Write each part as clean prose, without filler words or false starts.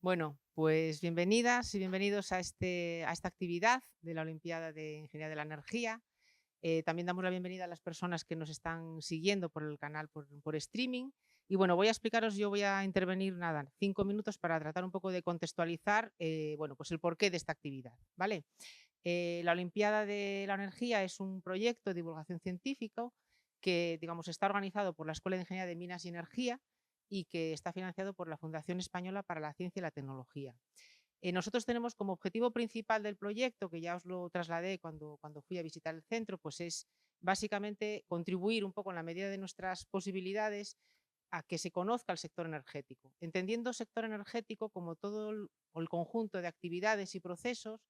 Bueno, pues bienvenidas y bienvenidos a esta actividad de la Olimpiada de Ingeniería de la Energía. También damos la bienvenida a las personas que nos están siguiendo por el canal por streaming. Y bueno, voy a explicaros, yo voy a intervenir nada, 5 minutos para tratar un poco de contextualizar, bueno, pues el porqué de esta actividad, ¿vale? La Olimpiada de la Energía es un proyecto de divulgación científico que, digamos, está organizado por la Escuela de Ingeniería de Minas y Energía y que está financiado por la Fundación Española para la Ciencia y la Tecnología. Nosotros tenemos como objetivo principal del proyecto, que ya os lo trasladé cuando fui a visitar el centro, pues es básicamente contribuir un poco en la medida de nuestras posibilidades a que se conozca el sector energético, entendiendo sector energético como todo el conjunto de actividades y procesos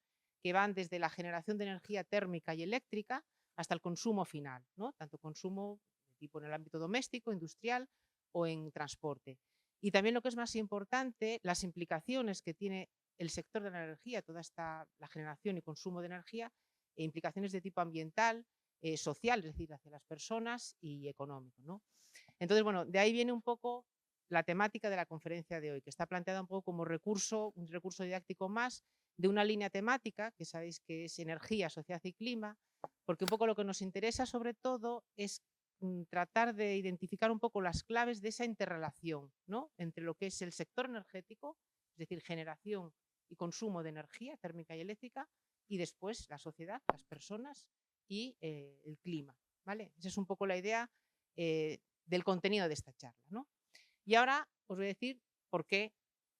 que van desde la generación de energía térmica y eléctrica hasta el consumo final, ¿no? Tanto consumo de tipo en el ámbito doméstico, industrial o en transporte. Y también lo que es más importante, las implicaciones que tiene el sector de la energía, la generación y consumo de energía, e implicaciones de tipo ambiental, social, es decir, hacia las personas y económico, ¿no? Entonces, bueno, de ahí viene un poco la temática de la conferencia de hoy, que está planteada un poco como un recurso didáctico más de una línea temática, que sabéis que es energía, sociedad y clima, porque un poco lo que nos interesa sobre todo es tratar de identificar un poco las claves de esa interrelación, ¿no? Entre lo que es el sector energético, es decir, generación y consumo de energía térmica y eléctrica, y después la sociedad, las personas y el clima, ¿vale? Esa es un poco la idea del contenido de esta charla, ¿no? Y ahora os voy a decir por qué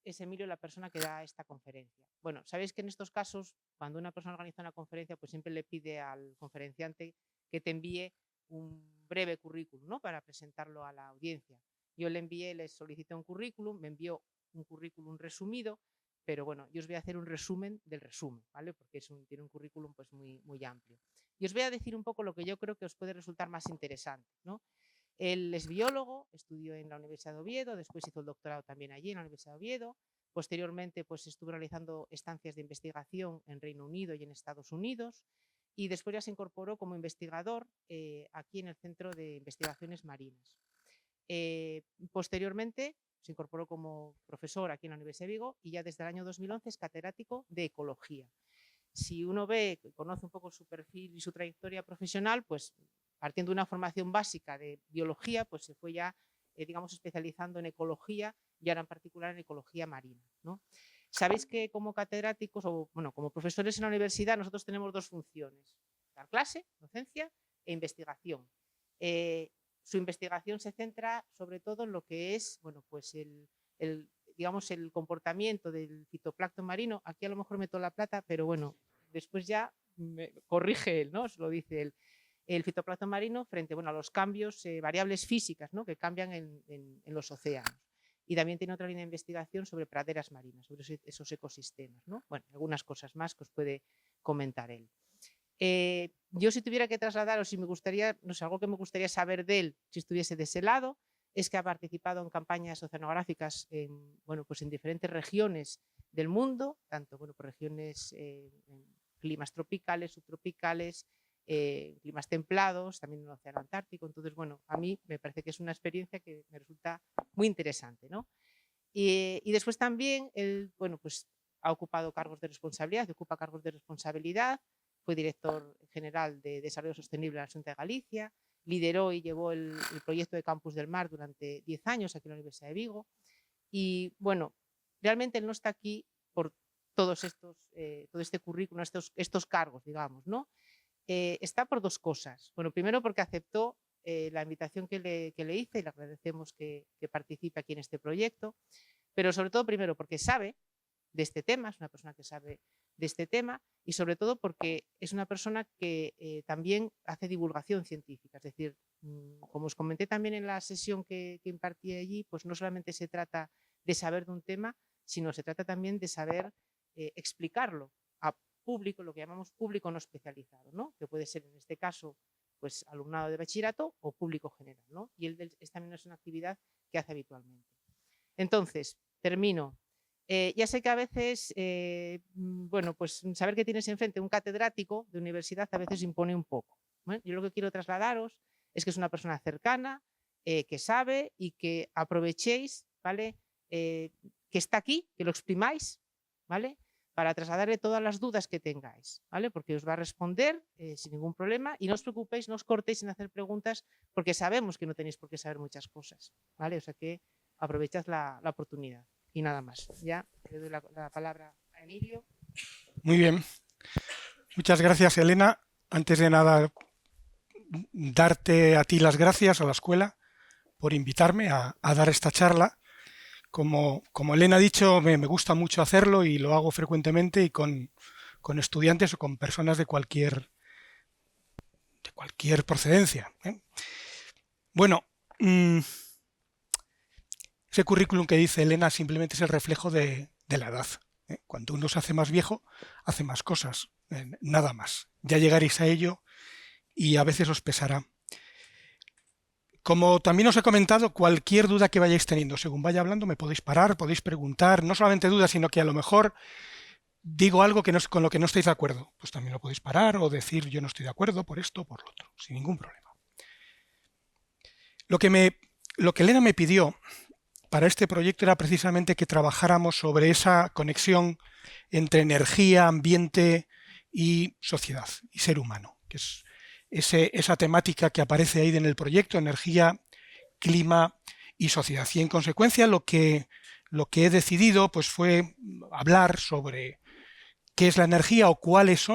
es Emilio la persona que da esta conferencia. Bueno, sabéis que en estos casos, cuando una persona organiza una conferencia, pues siempre le pide al conferenciante que te envíe un breve currículum, ¿no? Para presentarlo a la audiencia. Yo le envié, le solicité un currículum, me envió un currículum resumido, pero bueno, yo os voy a hacer un resumen del resumen, ¿vale? Porque tiene un currículum pues muy amplio. Y os voy a decir un poco lo que yo creo que os puede resultar más interesante, ¿no? Él es biólogo, estudió en la Universidad de Oviedo, después hizo el doctorado también allí en la Universidad de Oviedo. Posteriormente, pues estuvo realizando estancias de investigación en Reino Unido y en Estados Unidos. Y después ya se incorporó como investigador aquí en el Centro de Investigaciones Marinas. Posteriormente se incorporó como profesor aquí en la Universidad de Vigo y ya desde el año 2011 es catedrático de ecología. Si uno ve, conoce un poco su perfil y su trayectoria profesional, pues partiendo de una formación básica de biología, pues se fue ya, digamos, especializando en ecología y ahora en particular en ecología marina, ¿no? Sabéis que como catedráticos o, bueno, como profesores en la universidad nosotros tenemos dos funciones, dar clase, docencia e investigación. Su investigación se centra sobre todo en lo que es, bueno, pues digamos, el comportamiento del fitoplancton marino. Aquí a lo mejor meto la plata, pero bueno, después ya me corrige él, ¿no? Os lo dice él. El fitoplancton marino frente, bueno, a los cambios, variables físicas, ¿no? Que cambian en los océanos. Y también tiene otra línea de investigación sobre praderas marinas, sobre esos ecosistemas, ¿no? Bueno, algunas cosas más que os puede comentar él. Yo si tuviera que trasladaros, si me gustaría, no sé, algo que me gustaría saber de él, si estuviese de ese lado, es que ha participado en campañas oceanográficas bueno, pues en diferentes regiones del mundo, tanto bueno, por regiones en climas tropicales, subtropicales, climas templados, también en el Océano Antártico. Entonces, bueno, a mí me parece que es una experiencia que me resulta muy interesante, ¿no? Y después también él, bueno, pues ha ocupado cargos de responsabilidad, ocupa cargos de responsabilidad, fue director general de Desarrollo Sostenible en la Xunta de Galicia, lideró y llevó el proyecto de Campus del Mar durante 10 años aquí en la Universidad de Vigo. Y bueno, realmente él no está aquí por todos estos, todo este currículum, estos cargos, digamos, ¿no? Está por dos cosas. Bueno, primero porque aceptó la invitación que le hice y le agradecemos que participe aquí en este proyecto, pero sobre todo primero porque sabe de este tema, es una persona que sabe de este tema y sobre todo porque es una persona que también hace divulgación científica, es decir, como os comenté también en la sesión que impartí allí, pues no solamente se trata de saber de un tema, sino se trata también de saber explicarlo a público, lo que llamamos público no especializado, ¿no? Que puede ser en este caso pues alumnado de bachillerato o público general, ¿no? Y también es una actividad que hace habitualmente. Entonces, termino. Ya sé que a veces, bueno, pues saber que tienes enfrente un catedrático de universidad a veces impone un poco. ¿Vale? Yo lo que quiero trasladaros es que es una persona cercana, que sabe y que aprovechéis, ¿vale? que está aquí, que lo exprimáis, ¿vale? Para trasladarle todas las dudas que tengáis, ¿vale? Porque os va a responder sin ningún problema y no os preocupéis, no os cortéis en hacer preguntas porque sabemos que no tenéis por qué saber muchas cosas, ¿vale? O sea que aprovechad la oportunidad y nada más. Ya le doy la palabra a Emilio. Muy bien. Muchas gracias, Elena. Antes de nada, darte a ti las gracias, a la escuela, por invitarme a dar esta charla. Como Elena ha dicho, me gusta mucho hacerlo y lo hago frecuentemente y con estudiantes o con personas de cualquier procedencia, ¿eh? Bueno, ese currículum que dice Elena simplemente es el reflejo de la edad, ¿eh? Cuando uno se hace más viejo, hace más cosas, nada más. Ya llegaréis a ello y a veces os pesará. Como también os he comentado, cualquier duda que vayáis teniendo, según vaya hablando, me podéis parar, podéis preguntar, no solamente dudas, sino que a lo mejor digo algo que con lo que no estáis de acuerdo. Pues también lo podéis parar o decir yo no estoy de acuerdo por esto o por lo otro, sin ningún problema. Lo que Elena me pidió para este proyecto era precisamente que trabajáramos sobre esa conexión entre energía, ambiente y sociedad y ser humano, que es esa temática que aparece ahí en el proyecto, energía, clima y sociedad. Y en consecuencia lo que he decidido pues fue hablar sobre qué es la energía o cuál es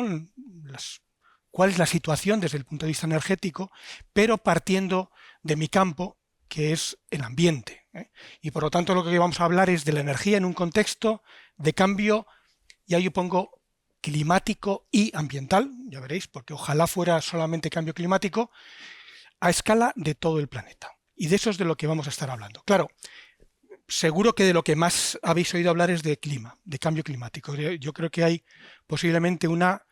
la situación desde el punto de vista energético, pero partiendo de mi campo, que es el ambiente, ¿eh? Y por lo tanto lo que vamos a hablar es de la energía en un contexto de cambio, y ahí yo pongo climático y ambiental, ya veréis, porque ojalá fuera solamente cambio climático, a escala de todo el planeta. Y de eso es de lo que vamos a estar hablando. Claro, seguro que de lo que más habéis oído hablar es de clima, de cambio climático. Yo creo que hay posiblemente una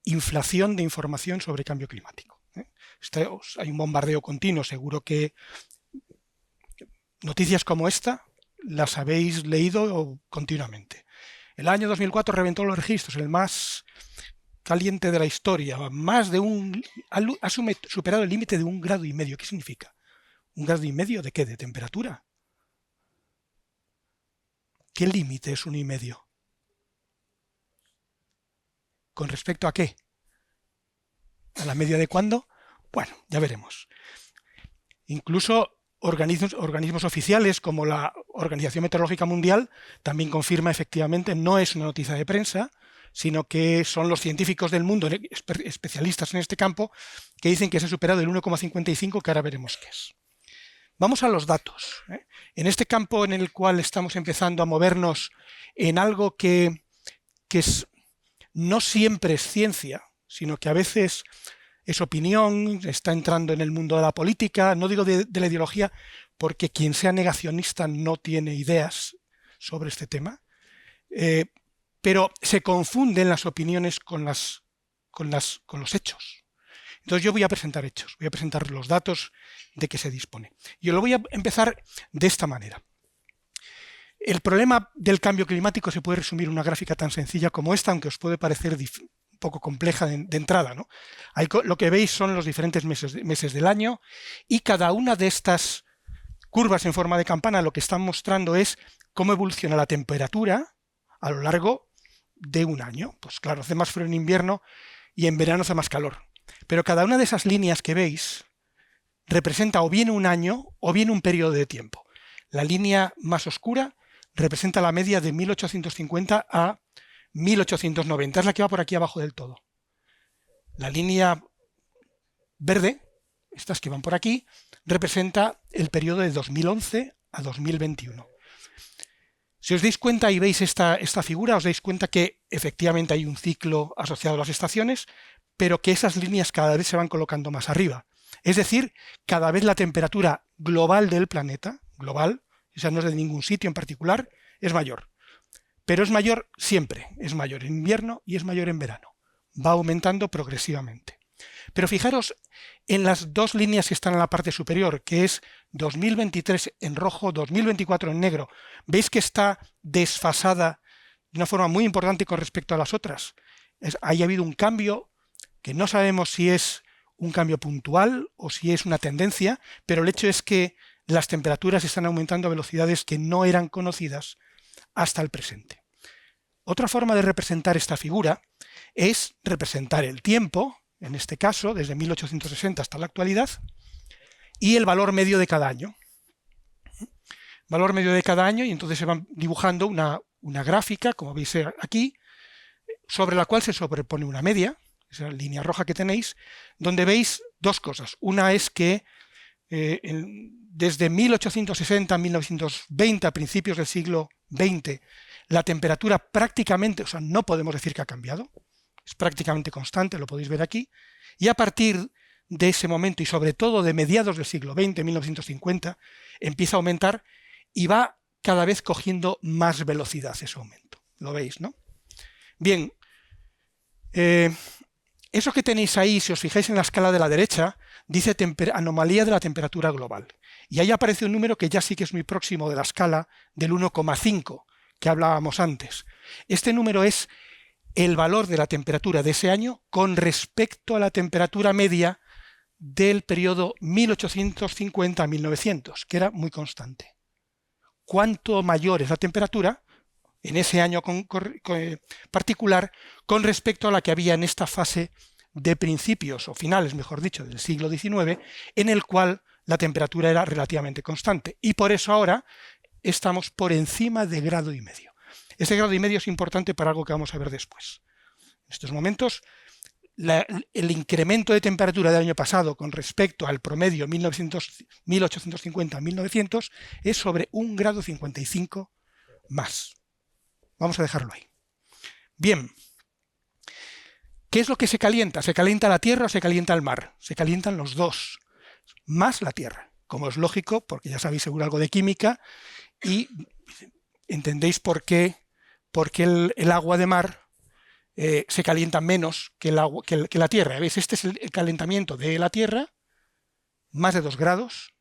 inflación de información sobre cambio climático, ¿eh? Hay un bombardeo continuo, seguro que noticias como esta las habéis leído continuamente. El año 2004 reventó los registros, el más caliente de la historia. Ha superado el límite de 1,5 grados. ¿Qué significa? ¿1,5 grados de qué? ¿De temperatura? ¿Qué límite es 1,5? ¿Con respecto a qué? ¿A la media de cuándo? Bueno, ya veremos. Incluso organismos oficiales como la Organización Meteorológica Mundial también confirma efectivamente, no es una noticia de prensa, sino que son los científicos del mundo, especialistas en este campo, que dicen que se ha superado el 1,55, que ahora veremos qué es. Vamos a los datos, ¿eh? En este campo en el cual estamos empezando a movernos en algo que no siempre es ciencia, sino que a veces es opinión, está entrando en el mundo de la política, no digo de la ideología, porque quien sea negacionista no tiene ideas sobre este tema, pero se confunden las opiniones con los hechos. Entonces yo voy a presentar hechos, voy a presentar los datos de que se dispone. Yo lo voy a empezar de esta manera. El problema del cambio climático se puede resumir en una gráfica tan sencilla como esta, aunque os puede parecer un poco compleja de entrada, ¿no? Ahí lo que veis son los diferentes meses del año y cada una de estas curvas en forma de campana lo que están mostrando es cómo evoluciona la temperatura a lo largo de un año. Pues claro, hace más frío en invierno y en verano hace más calor. Pero cada una de esas líneas que veis representa o bien un año o bien un periodo de tiempo. La línea más oscura representa la media de 1850 a 1890, es la que va por aquí abajo del todo. La línea verde, estas que van por aquí, representa el periodo de 2011 a 2021. Si os dais cuenta y veis esta figura, os dais cuenta que efectivamente hay un ciclo asociado a las estaciones, pero que esas líneas cada vez se van colocando más arriba. Es decir, cada vez la temperatura global del planeta, global, o sea, no es de ningún sitio en particular, es mayor. Pero es mayor siempre, es mayor en invierno y es mayor en verano. Va aumentando progresivamente. Pero fijaros en las dos líneas que están en la parte superior, que es 2023 en rojo, 2024 en negro. ¿Veis que está desfasada de una forma muy importante con respecto a las otras? Ahí ha habido un cambio que no sabemos si es un cambio puntual o si es una tendencia, pero el hecho es que las temperaturas están aumentando a velocidades que no eran conocidas hasta el presente. Otra forma de representar esta figura es representar el tiempo, en este caso, desde 1860 hasta la actualidad, y el valor medio de cada año. Valor medio de cada año, y entonces se van dibujando una gráfica, como veis aquí, sobre la cual se sobrepone una media, esa línea roja que tenéis, donde veis dos cosas. Una es que desde 1860 a 1920, a principios del siglo XX, la temperatura prácticamente, o sea, no podemos decir que ha cambiado, es prácticamente constante, lo podéis ver aquí, y a partir de ese momento, y sobre todo de mediados del siglo XX, 1950, empieza a aumentar y va cada vez cogiendo más velocidad ese aumento. ¿Lo veis, no? Bien, eso que tenéis ahí, si os fijáis en la escala de la derecha, dice anomalía de la temperatura global. Y ahí aparece un número que ya sí que es muy próximo de la escala del 1,5 que hablábamos antes. Este número es el valor de la temperatura de ese año con respecto a la temperatura media del periodo 1850 a 1900, que era muy constante. Cuanto mayor es la temperatura en ese año particular con respecto a la que había en esta fase de principios, o finales, mejor dicho, del siglo XIX, en el cual la temperatura era relativamente constante. Y por eso ahora estamos por encima de grado y medio. Ese grado y medio es importante para algo que vamos a ver después. En estos momentos, el incremento de temperatura del año pasado con respecto al promedio 1850-1900 es sobre 1,55 grados más. Vamos a dejarlo ahí. Bien. ¿Qué es lo que se calienta? ¿Se calienta la Tierra o se calienta el mar? Se calientan los dos, más la Tierra. Como es lógico, porque ya sabéis seguro algo de química y entendéis por qué el agua de mar se calienta menos que la Tierra. ¿Veis? Este es el calentamiento de la Tierra, más de 2 grados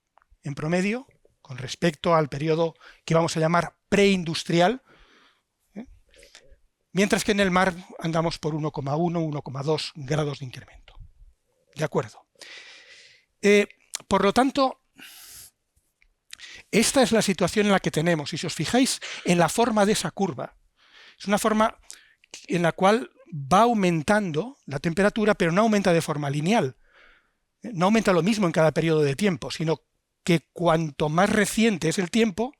en promedio, con respecto al periodo que vamos a llamar preindustrial, mientras que en el mar andamos por 1,1, 1,2 grados de incremento. ¿De acuerdo? Por lo tanto, esta es la situación en la que tenemos. Y si os fijáis en la forma de esa curva, es una forma en la cual va aumentando la temperatura, pero no aumenta de forma lineal. No aumenta lo mismo en cada periodo de tiempo, sino que cuanto más reciente es el tiempo,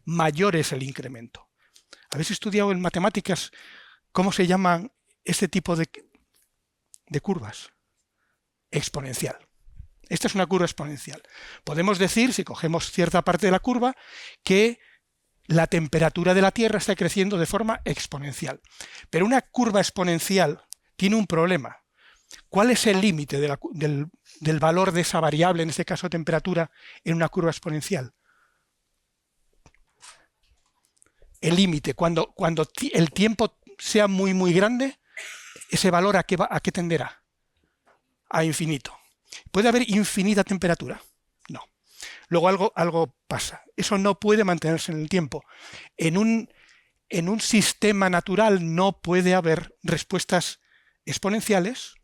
mayor es el incremento. ¿Habéis estudiado en matemáticas cómo se llaman este tipo de curvas? Exponencial. Esta es una curva exponencial. Podemos decir, si cogemos cierta parte de la curva, que la temperatura de la Tierra está creciendo de forma exponencial. Pero una curva exponencial tiene un problema. ¿Cuál es el límite del valor de esa variable, en este caso temperatura, en una curva exponencial? El límite, cuando el tiempo sea muy, muy grande, ese valor ¿a qué tenderá? A infinito. ¿Puede haber infinita temperatura? No. Luego algo pasa. Eso no puede mantenerse en el tiempo. En un sistema natural no puede haber respuestas exponenciales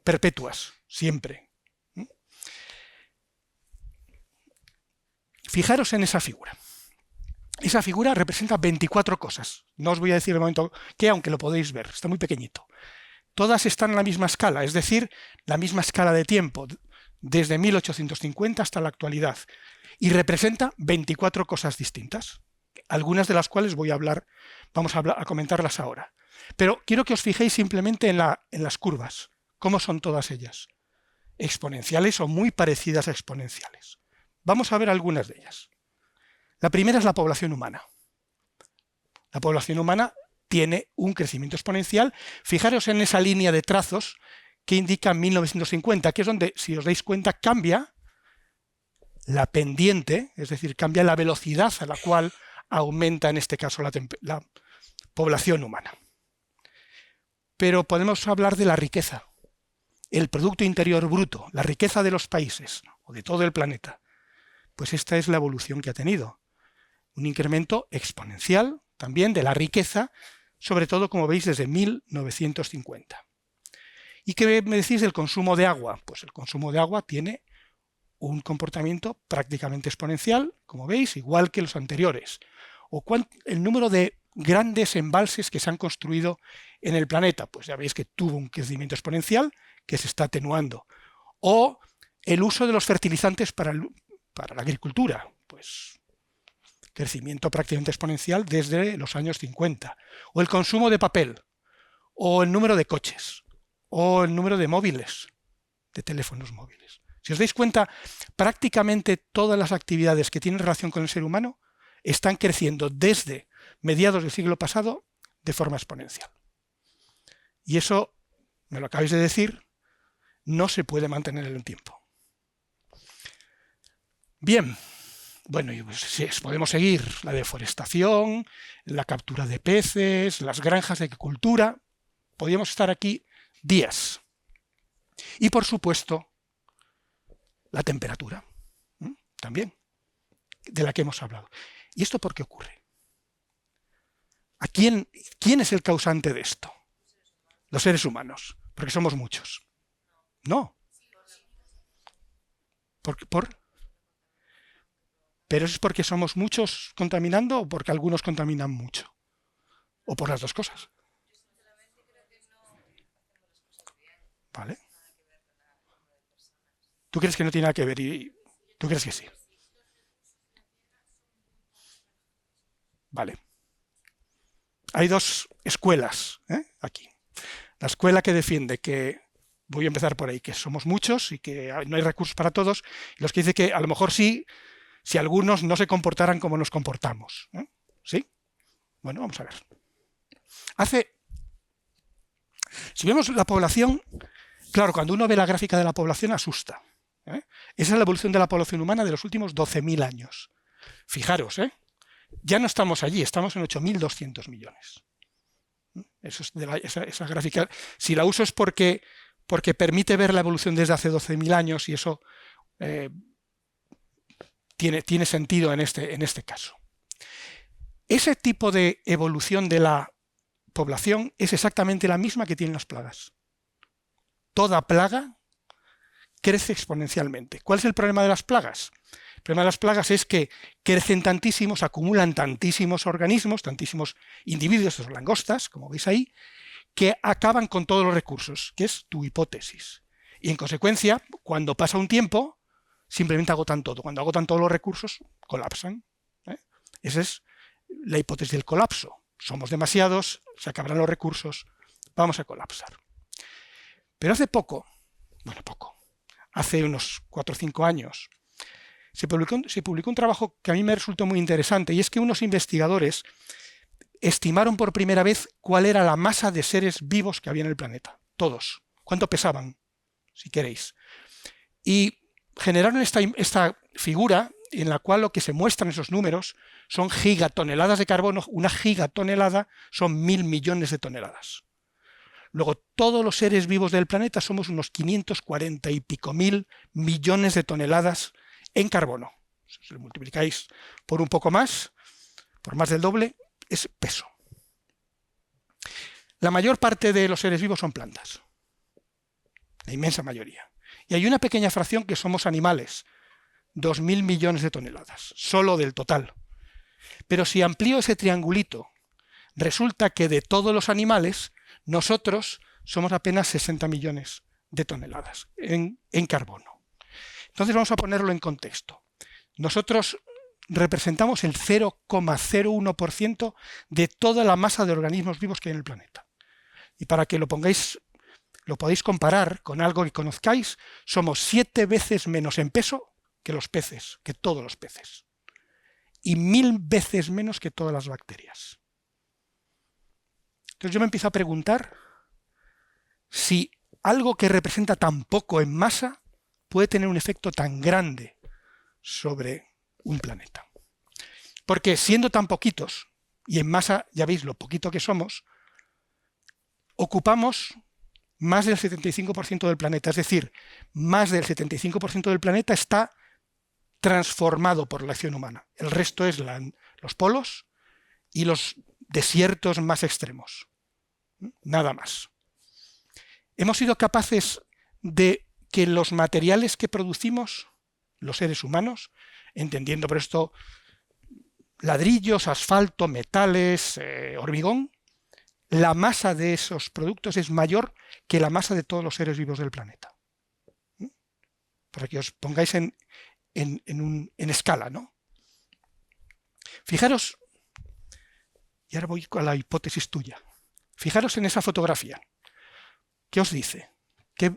perpetuas, siempre. Fijaros en esa figura. Esa figura representa 24 cosas. No os voy a decir de momento qué, aunque lo podéis ver, está muy pequeñito. Todas están en la misma escala, es decir, la misma escala de tiempo, desde 1850 hasta la actualidad, y representa 24 cosas distintas, algunas de las cuales vamos a comentarlas ahora. Pero quiero que os fijéis simplemente en las curvas, cómo son todas ellas, exponenciales o muy parecidas a exponenciales. Vamos a ver algunas de ellas. La primera es la población humana. La población humana tiene un crecimiento exponencial. Fijaros en esa línea de trazos que indica 1950, que es donde, si os dais cuenta, cambia la pendiente, es decir, cambia la velocidad a la cual aumenta, en este caso, la población humana. Pero podemos hablar de la riqueza, el Producto Interior Bruto, la riqueza de los países o de todo el planeta. Pues esta es la evolución que ha tenido. Un incremento exponencial también de la riqueza, sobre todo, como veis, desde 1950. ¿Y qué me decís del consumo de agua? Pues el consumo de agua tiene un comportamiento prácticamente exponencial, como veis, igual que los anteriores. o el número de grandes embalses que se han construido en el planeta. Pues ya veis que tuvo un crecimiento exponencial que se está atenuando. O el uso de los fertilizantes para la agricultura, pues crecimiento prácticamente exponencial desde los años 50. O el consumo de papel, o el número de coches, o el número de móviles, de teléfonos móviles. Si os dais cuenta, prácticamente todas las actividades que tienen relación con el ser humano están creciendo desde mediados del siglo pasado de forma exponencial. Y eso, me lo acabáis de decir, no se puede mantener en el tiempo. Bien, bueno, y pues, podemos seguir la deforestación, la captura de peces, las granjas de agricultura. Podríamos estar aquí días. Y por supuesto, la temperatura, también, de la que hemos hablado. ¿Y esto por qué ocurre? ¿Quién es el causante de esto? Los seres humanos, porque somos muchos. No. ¿Pero es porque somos muchos contaminando o porque algunos contaminan mucho? ¿O por las dos cosas? ¿Vale? ¿Tú crees que no tiene nada que ver y tú crees que sí? Vale. Hay dos escuelas aquí. La escuela que defiende que, voy a empezar por ahí, que somos muchos y que no hay recursos para todos, y los que dicen que a lo mejor sí, si algunos no se comportaran como nos comportamos. ¿Sí? Bueno, vamos a ver. Si vemos la población, claro, cuando uno ve la gráfica de la población asusta. Esa es la evolución de la población humana de los últimos 12.000 años. Fijaros, ya no estamos allí, estamos en 8.200 millones. Eso es esa gráfica. Si la uso es porque permite ver la evolución desde hace 12.000 años y eso tiene sentido en este caso. Ese tipo de evolución de la población es exactamente la misma que tienen las plagas. Toda plaga crece exponencialmente. ¿Cuál es el problema de las plagas? El problema de las plagas es que crecen tantísimos, acumulan tantísimos organismos, tantísimos individuos, esas langostas, como veis ahí, que acaban con todos los recursos, que es tu hipótesis. Y en consecuencia, cuando pasa un tiempo, simplemente agotan todo. Cuando agotan todos los recursos, colapsan. Esa es la hipótesis del colapso. Somos demasiados, se acabarán los recursos, vamos a colapsar. Pero hace hace unos 4 o 5 años, se publicó un trabajo que a mí me resultó muy interesante, y es que unos investigadores estimaron por primera vez cuál era la masa de seres vivos que había en el planeta. Todos. ¿Cuánto pesaban? Si queréis. Y generaron esta figura en la cual lo que se muestran esos números son gigatoneladas de carbono. Una gigatonelada son 1.000 millones de toneladas. Luego, todos los seres vivos del planeta somos unos 540 y pico mil millones de toneladas en carbono. Si lo multiplicáis por un poco más, por más del doble, es peso. La mayor parte de los seres vivos son plantas, la inmensa mayoría. Y hay una pequeña fracción que somos animales, 2.000 millones de toneladas, solo del total. Pero si amplío ese triangulito, resulta que de todos los animales, nosotros somos apenas 60 millones de toneladas en carbono. Entonces vamos a ponerlo en contexto. Nosotros representamos el 0,01% de toda la masa de organismos vivos que hay en el planeta. Y para que lo podáis comparar con algo que conozcáis, somos 7 veces menos en peso que los peces, que todos los peces. Y 1000 veces menos que todas las bacterias. Entonces yo me empiezo a preguntar si algo que representa tan poco en masa puede tener un efecto tan grande sobre un planeta. Porque siendo tan poquitos, y en masa ya veis lo poquito que somos, ocupamos más del 75% del planeta. Es decir, más del 75% del planeta está transformado por la acción humana. El resto es los polos y los desiertos más extremos. Nada más. Hemos sido capaces de que los materiales que producimos, los seres humanos, entendiendo por esto ladrillos, asfalto, metales, hormigón, la masa de esos productos es mayor que la masa de todos los seres vivos del planeta. Para que os pongáis en escala, ¿no? Fijaros, y ahora voy con la hipótesis tuya. Fijaros en esa fotografía. ¿Qué os dice? Que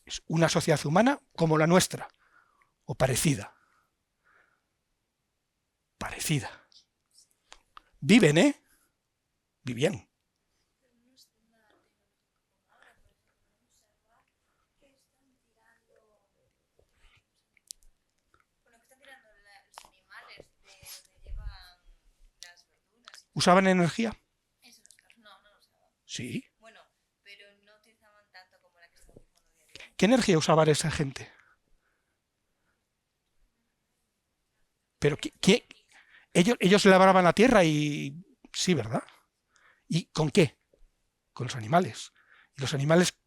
es una sociedad humana como la nuestra, o parecida. Parecida. Viven, ¿eh? Vivían. ¿Usaban energía? No, no usaban. Sí. Bueno, pero no utilizaban tanto como la que estamos usando hoy en día. ¿Qué energía usaba esa gente? Pero ellos labraban la tierra y... Sí, ¿verdad? ¿Y con qué? Con los animales. Y los animales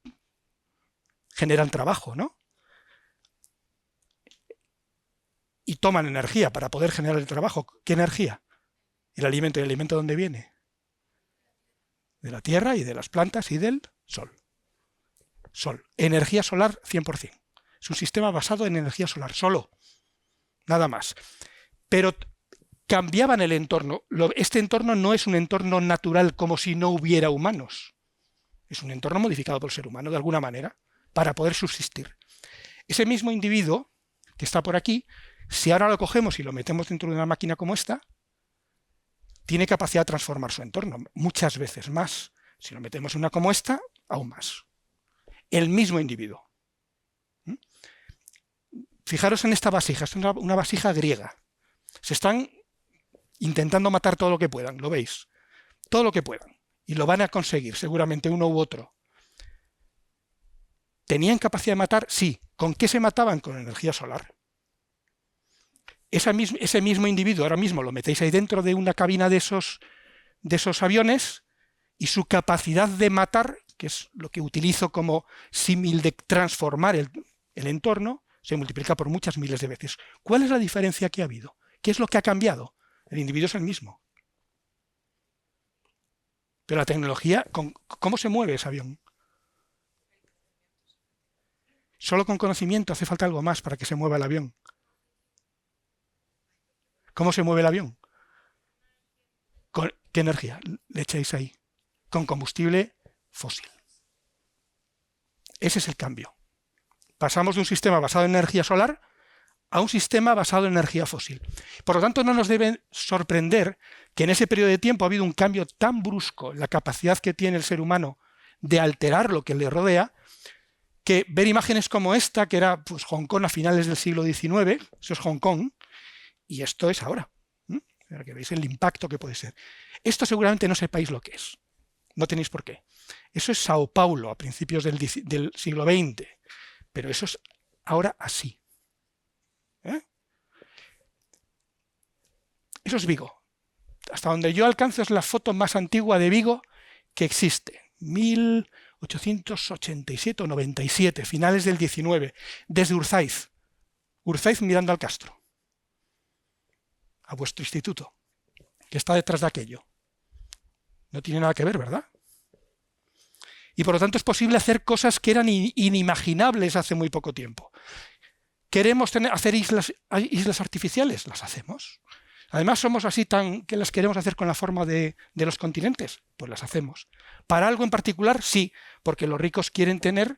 generan trabajo, ¿no? Y toman energía para poder generar el trabajo. ¿Qué energía? El alimento. ¿Y el alimento de dónde viene? De la tierra y de las plantas y del sol. Sol. Energía solar 100%. Es un sistema basado en energía solar, solo. Nada más. Pero cambiaban el entorno. Este entorno no es un entorno natural como si no hubiera humanos. Es un entorno modificado por el ser humano de alguna manera para poder subsistir. Ese mismo individuo que está por aquí, si ahora lo cogemos y lo metemos dentro de una máquina como esta, tiene capacidad de transformar su entorno muchas veces más. Si lo metemos en una como esta, aún más. El mismo individuo. Fijaros en esta vasija, es una vasija griega. Se están intentando matar todo lo que puedan, ¿lo veis? Todo lo que puedan. Y lo van a conseguir, seguramente uno u otro. ¿Tenían capacidad de matar? Sí. ¿Con qué se mataban? Con energía solar. Ese mismo individuo, ahora mismo lo metéis ahí dentro de una cabina de esos aviones y su capacidad de matar, que es lo que utilizo como símil de transformar el entorno, se multiplica por muchas miles de veces. ¿Cuál es la diferencia que ha habido? ¿Qué es lo que ha cambiado? El individuo es el mismo. Pero la tecnología, ¿cómo se mueve ese avión? Solo con conocimiento, hace falta algo más para que se mueva el avión. ¿Cómo se mueve el avión? ¿Con qué energía le echáis ahí? Con combustible fósil. Ese es el cambio. Pasamos de un sistema basado en energía solar a un sistema basado en energía fósil. Por lo tanto, no nos debe sorprender que en ese periodo de tiempo ha habido un cambio tan brusco en la capacidad que tiene el ser humano de alterar lo que le rodea, que ver imágenes como esta, que era pues, Hong Kong a finales del siglo XIX, eso es Hong Kong, y esto es ahora. Para que veáis el impacto que puede ser. Esto seguramente no sepáis lo que es. No tenéis por qué. Eso es Sao Paulo a principios del siglo XX, pero eso es ahora así. Eso es Vigo. Hasta donde yo alcanzo es la foto más antigua de Vigo que existe. 1887 o 97, finales del 19, desde Urzaiz. Urzaiz mirando al Castro. A vuestro instituto, que está detrás de aquello. No tiene nada que ver, ¿verdad? Y por lo tanto es posible hacer cosas que eran inimaginables hace muy poco tiempo. ¿Queremos hacer islas artificiales? Las hacemos. Además somos así tan que las queremos hacer con la forma de los continentes, pues las hacemos. Para algo en particular, sí, porque los ricos quieren tener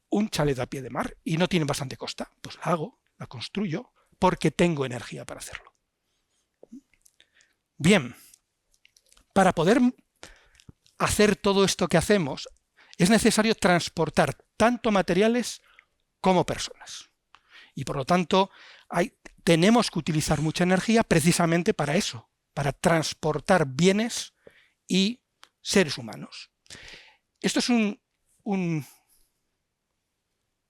un chalet a pie de mar y no tienen bastante costa. Pues la hago, la construyo, porque tengo energía para hacerlo. Bien, para poder hacer todo esto que hacemos, es necesario transportar tanto materiales como personas. Y por lo tanto, tenemos que utilizar mucha energía precisamente para eso, para transportar bienes y seres humanos. Esto es un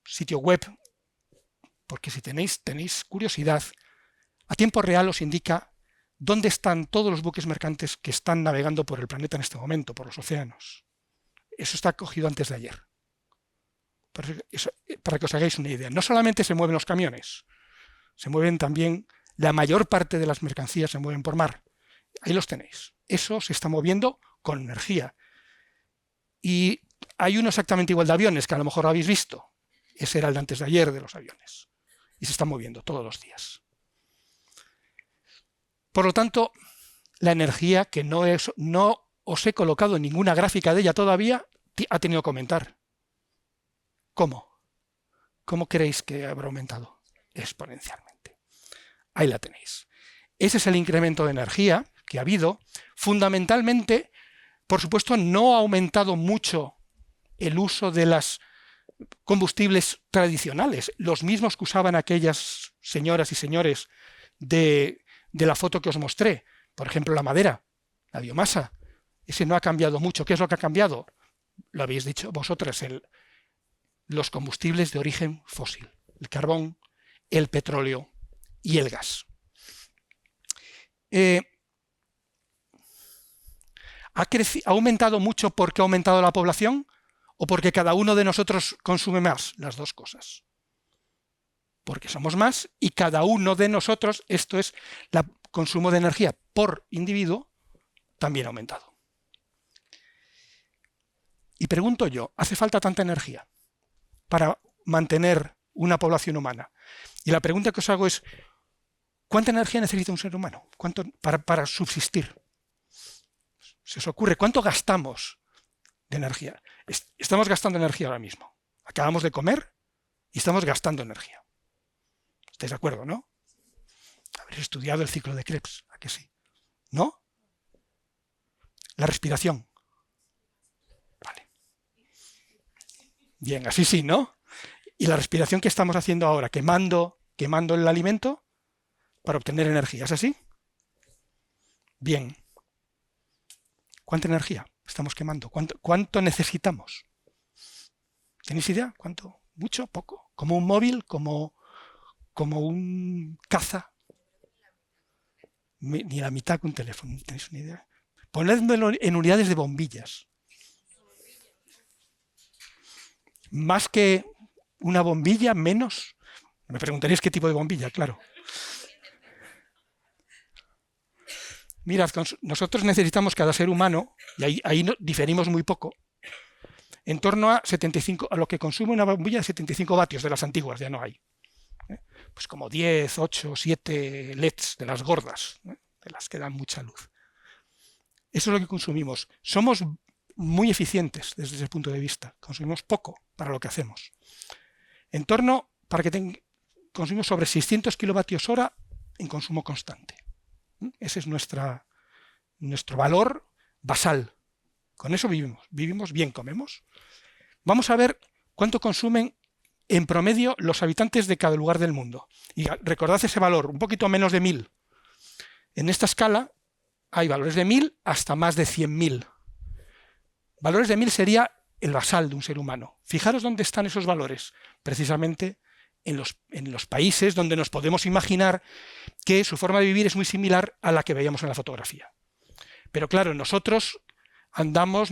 sitio web, porque si tenéis curiosidad, a tiempo real os indica dónde están todos los buques mercantes que están navegando por el planeta en este momento, por los océanos. Eso está cogido antes de ayer. Para que os hagáis una idea. No solamente se mueven los camiones, se mueven también La mayor parte de las mercancías se mueven por mar. Ahí los tenéis. Eso se está moviendo con energía. Y hay uno exactamente igual de aviones, que a lo mejor habéis visto. Ese era el de antes de ayer de los aviones. Y se está moviendo todos los días. Por lo tanto, la energía, que no os he colocado en ninguna gráfica de ella todavía, ha tenido que aumentar. ¿Cómo? ¿Cómo creéis que habrá aumentado? Exponencialmente. Ahí la tenéis. Ese es el incremento de energía que ha habido. Fundamentalmente, por supuesto, no ha aumentado mucho el uso de los combustibles tradicionales, los mismos que usaban aquellas señoras y señores de la foto que os mostré. Por ejemplo, la madera, la biomasa. Ese no ha cambiado mucho. ¿Qué es lo que ha cambiado? Lo habéis dicho vosotras, los combustibles de origen fósil, el carbón, el petróleo y el gas. ¿Ha aumentado mucho porque ha aumentado la población o porque cada uno de nosotros consume más? Las dos cosas. Porque somos más y cada uno de nosotros, esto es, el consumo de energía por individuo, también ha aumentado. Y pregunto yo, ¿hace falta tanta energía para mantener una población humana? Y la pregunta que os hago es, ¿cuánta energía necesita un ser humano? ¿Cuánto para subsistir? ¿Se os ocurre cuánto gastamos de energía? Estamos gastando energía ahora mismo. Acabamos de comer y estamos gastando energía. ¿Estáis de acuerdo, no? Habréis estudiado el ciclo de Krebs, ¿a que sí? ¿No? La respiración. Vale. Bien, así sí, ¿no? Y la respiración que estamos haciendo ahora, quemando el alimento para obtener energía, ¿es así? Bien. ¿Cuánta energía estamos quemando? ¿Cuánto necesitamos? ¿Tenéis idea? ¿Cuánto? ¿Mucho? ¿Poco? ¿Como un móvil? ¿Como un caza? Ni la mitad que un teléfono. ¿Tenéis una idea? Ponedmelo en unidades de bombillas. Más que una bombilla, menos. Me preguntaréis qué tipo de bombilla, claro. Mirad, nosotros necesitamos cada ser humano, y ahí diferimos muy poco, en torno a lo que consume una bombilla de 75 vatios de las antiguas, ya no hay. Pues como 10, 8, 7 LEDs de las gordas, de las que dan mucha luz. Eso es lo que consumimos. Somos muy eficientes desde ese punto de vista. Consumimos poco para lo que hacemos. Consumimos sobre 600 kilovatios hora en consumo constante. Ese es nuestro valor basal. Con eso vivimos bien, comemos. Vamos a ver cuánto consumen en promedio los habitantes de cada lugar del mundo. Y recordad ese valor, un poquito menos de 1000. En esta escala hay valores de 1000 hasta más de 100.000. Valores de 1000 sería el basal de un ser humano. Fijaros dónde están esos valores. Precisamente en los países donde nos podemos imaginar que su forma de vivir es muy similar a la que veíamos en la fotografía. Pero claro, nosotros andamos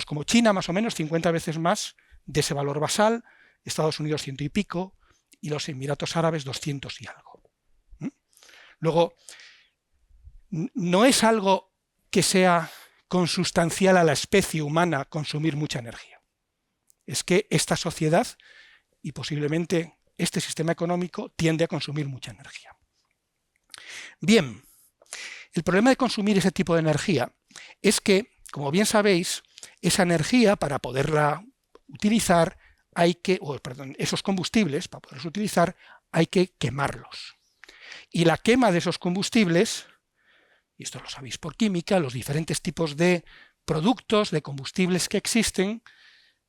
como China, más o menos, 50 veces más de ese valor basal, Estados Unidos 100 y pico, y los Emiratos Árabes 200 y algo. Luego, no es algo que sea consustancial a la especie humana consumir mucha energía. Es que esta sociedad y posiblemente este sistema económico tiende a consumir mucha energía. Bien, el problema de consumir ese tipo de energía es que, como bien sabéis, esa energía, para poderla utilizar, esos combustibles, para poderlos utilizar, hay que quemarlos. Y la quema de esos combustibles, y esto lo sabéis por química, los diferentes tipos de productos, de combustibles que existen,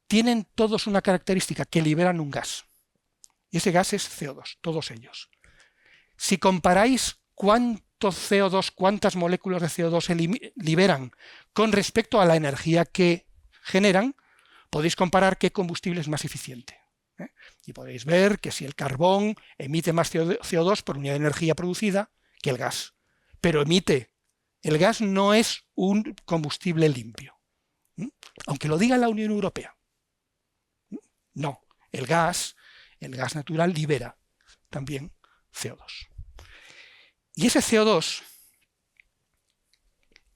tienen todos una característica, que liberan un gas. Y ese gas es CO2, todos ellos. Si comparáis cuántas moléculas de CO2 se liberan con respecto a la energía que generan, podéis comparar qué combustible es más eficiente. Y podéis ver que si el carbón emite más CO2 por unidad de energía producida que el gas. Pero el gas no es un combustible limpio. Aunque lo diga la Unión Europea. No, el gas natural libera también CO2. Y ese CO2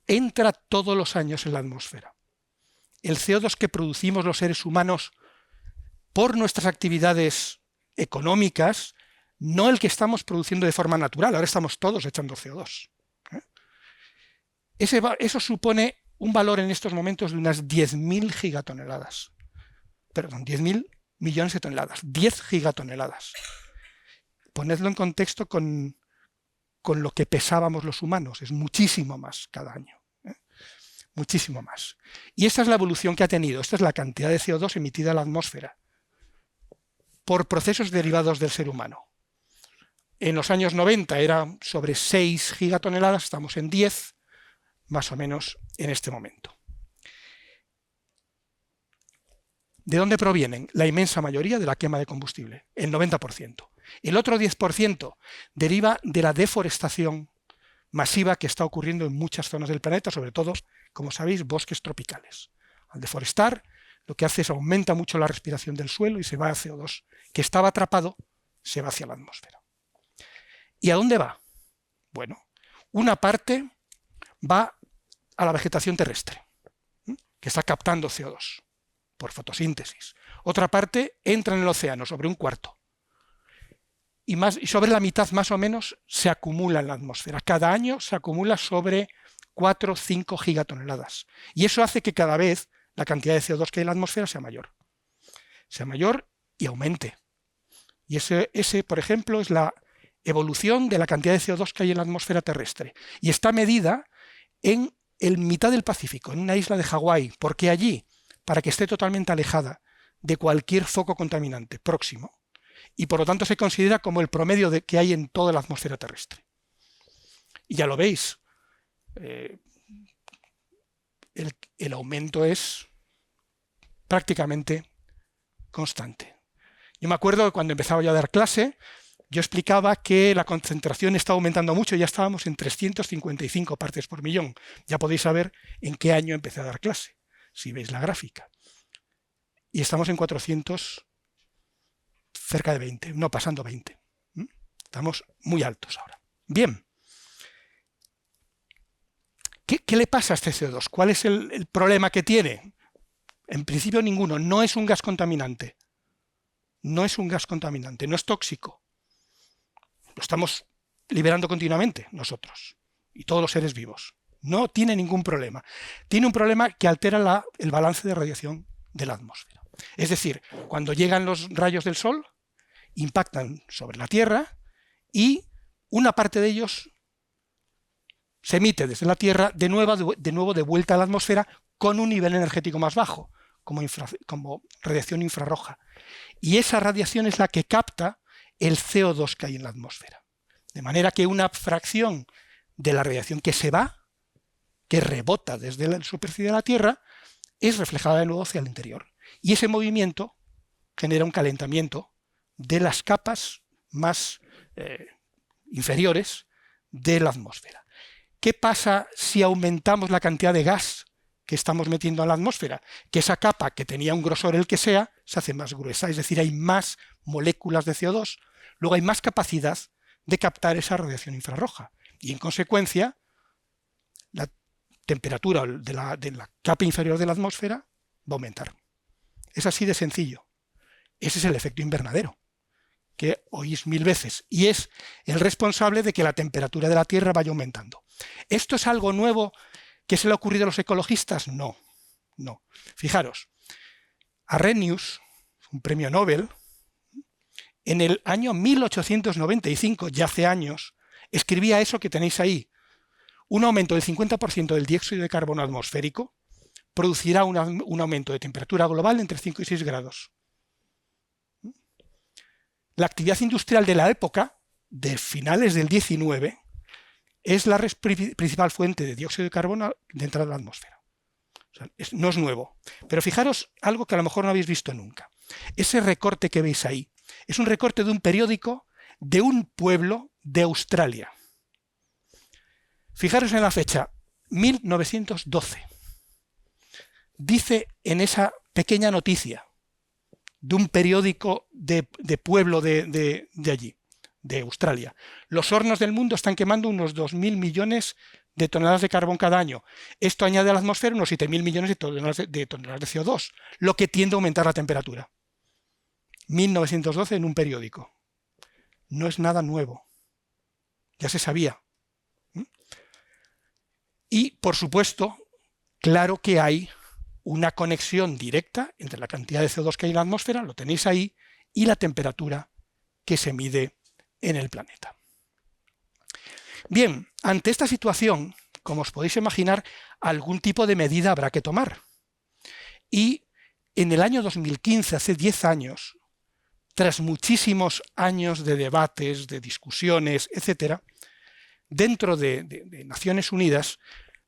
entra todos los años en la atmósfera. El CO2 que producimos los seres humanos por nuestras actividades económicas, no el que estamos produciendo de forma natural. Ahora estamos todos echando CO2. Eso supone un valor en estos momentos de unas 10.000 gigatoneladas. Perdón, 10.000 millones de toneladas. 10 gigatoneladas. Ponedlo en contexto con lo que pesábamos los humanos. Es muchísimo más cada año. Muchísimo más. Y esta es la evolución que ha tenido. Esta es la cantidad de CO2 emitida a la atmósfera por procesos derivados del ser humano. En los años 90 era sobre 6 gigatoneladas, estamos en 10, más o menos en este momento. ¿De dónde provienen? La inmensa mayoría de la quema de combustible, el 90%. El otro 10% deriva de la deforestación masiva que está ocurriendo en muchas zonas del planeta, sobre todo, como sabéis, bosques tropicales. Al deforestar, lo que hace es aumenta mucho la respiración del suelo y se va a CO2, que estaba atrapado, se va hacia la atmósfera. ¿Y a dónde va? Bueno, una parte va a la vegetación terrestre, que está captando CO2 por fotosíntesis. Otra parte entra en el océano, sobre un cuarto. Y sobre la mitad más o menos se acumula en la atmósfera. Cada año se acumula sobre 4 o 5 gigatoneladas. Y eso hace que cada vez la cantidad de CO2 que hay en la atmósfera sea mayor. Sea mayor y aumente. Y ese, por ejemplo, es la evolución de la cantidad de CO2 que hay en la atmósfera terrestre. Y está medida en el mitad del Pacífico, en una isla de Hawái, porque allí, para que esté totalmente alejada de cualquier foco contaminante próximo, y por lo tanto se considera como el promedio que hay en toda la atmósfera terrestre. Y ya lo veis, el aumento es prácticamente constante. Yo me acuerdo que cuando empezaba yo a dar clase, yo explicaba que la concentración está aumentando mucho, ya estábamos en 355 partes por millón. Ya podéis saber en qué año empecé a dar clase, si veis la gráfica. Y estamos en 400, cerca de 20, no pasando 20. Estamos muy altos ahora. Bien. ¿Qué le pasa a este CO2? ¿Cuál es el problema que tiene? En principio ninguno. No es un gas contaminante. No es un gas contaminante, no es tóxico. Lo estamos liberando continuamente nosotros y todos los seres vivos. No tiene ningún problema. Tiene un problema que altera el balance de radiación de la atmósfera. Es decir, cuando llegan los rayos del sol, impactan sobre la Tierra y una parte de ellos se emite desde la Tierra de nuevo de vuelta a la atmósfera con un nivel energético más bajo, como radiación infrarroja. Y esa radiación es la que capta el CO2 que hay en la atmósfera. De manera que una fracción de la radiación que se va, que rebota desde la superficie de la Tierra, es reflejada de nuevo hacia el interior. Y ese movimiento genera un calentamiento de las capas más inferiores de la atmósfera. ¿Qué pasa si aumentamos la cantidad de gas que estamos metiendo a la atmósfera? Que esa capa, que tenía un grosor el que sea, se hace más gruesa, es decir, hay más moléculas de CO2, luego hay más capacidad de captar esa radiación infrarroja y, en consecuencia, la temperatura de la capa inferior de la atmósfera va a aumentar. Es así de sencillo. Ese es el efecto invernadero, que oís 1000 veces, y es el responsable de que la temperatura de la Tierra vaya aumentando. ¿Esto es algo nuevo que se le ha ocurrido a los ecologistas? No, no. Fijaros, Arrhenius, un premio Nobel, en el año 1895, ya hace años, escribía eso que tenéis ahí. Un aumento del 50% del dióxido de carbono atmosférico producirá un aumento de temperatura global entre 5 y 6 grados. La actividad industrial de la época, de finales del 19, es la principal fuente de dióxido de carbono de entrada a la atmósfera. O sea, no es nuevo. Pero fijaros algo que a lo mejor no habéis visto nunca. Ese recorte que veis ahí es un recorte de un periódico de un pueblo de Australia. Fijaros en la fecha, 1912. Dice en esa pequeña noticia de un periódico de pueblo de allí, de Australia. Los hornos del mundo están quemando unos 2.000 millones de toneladas de carbón cada año. Esto añade a la atmósfera unos 7.000 millones de toneladas de CO2, lo que tiende a aumentar la temperatura. 1912 en un periódico. No es nada nuevo. Ya se sabía. Y, por supuesto, claro que hay una conexión directa entre la cantidad de CO2 que hay en la atmósfera, lo tenéis ahí, y la temperatura que se mide en el planeta. Bien, ante esta situación, como os podéis imaginar, algún tipo de medida habrá que tomar. Y en el año 2015, hace 10 años, tras muchísimos años de debates, de discusiones, etc., dentro de Naciones Unidas,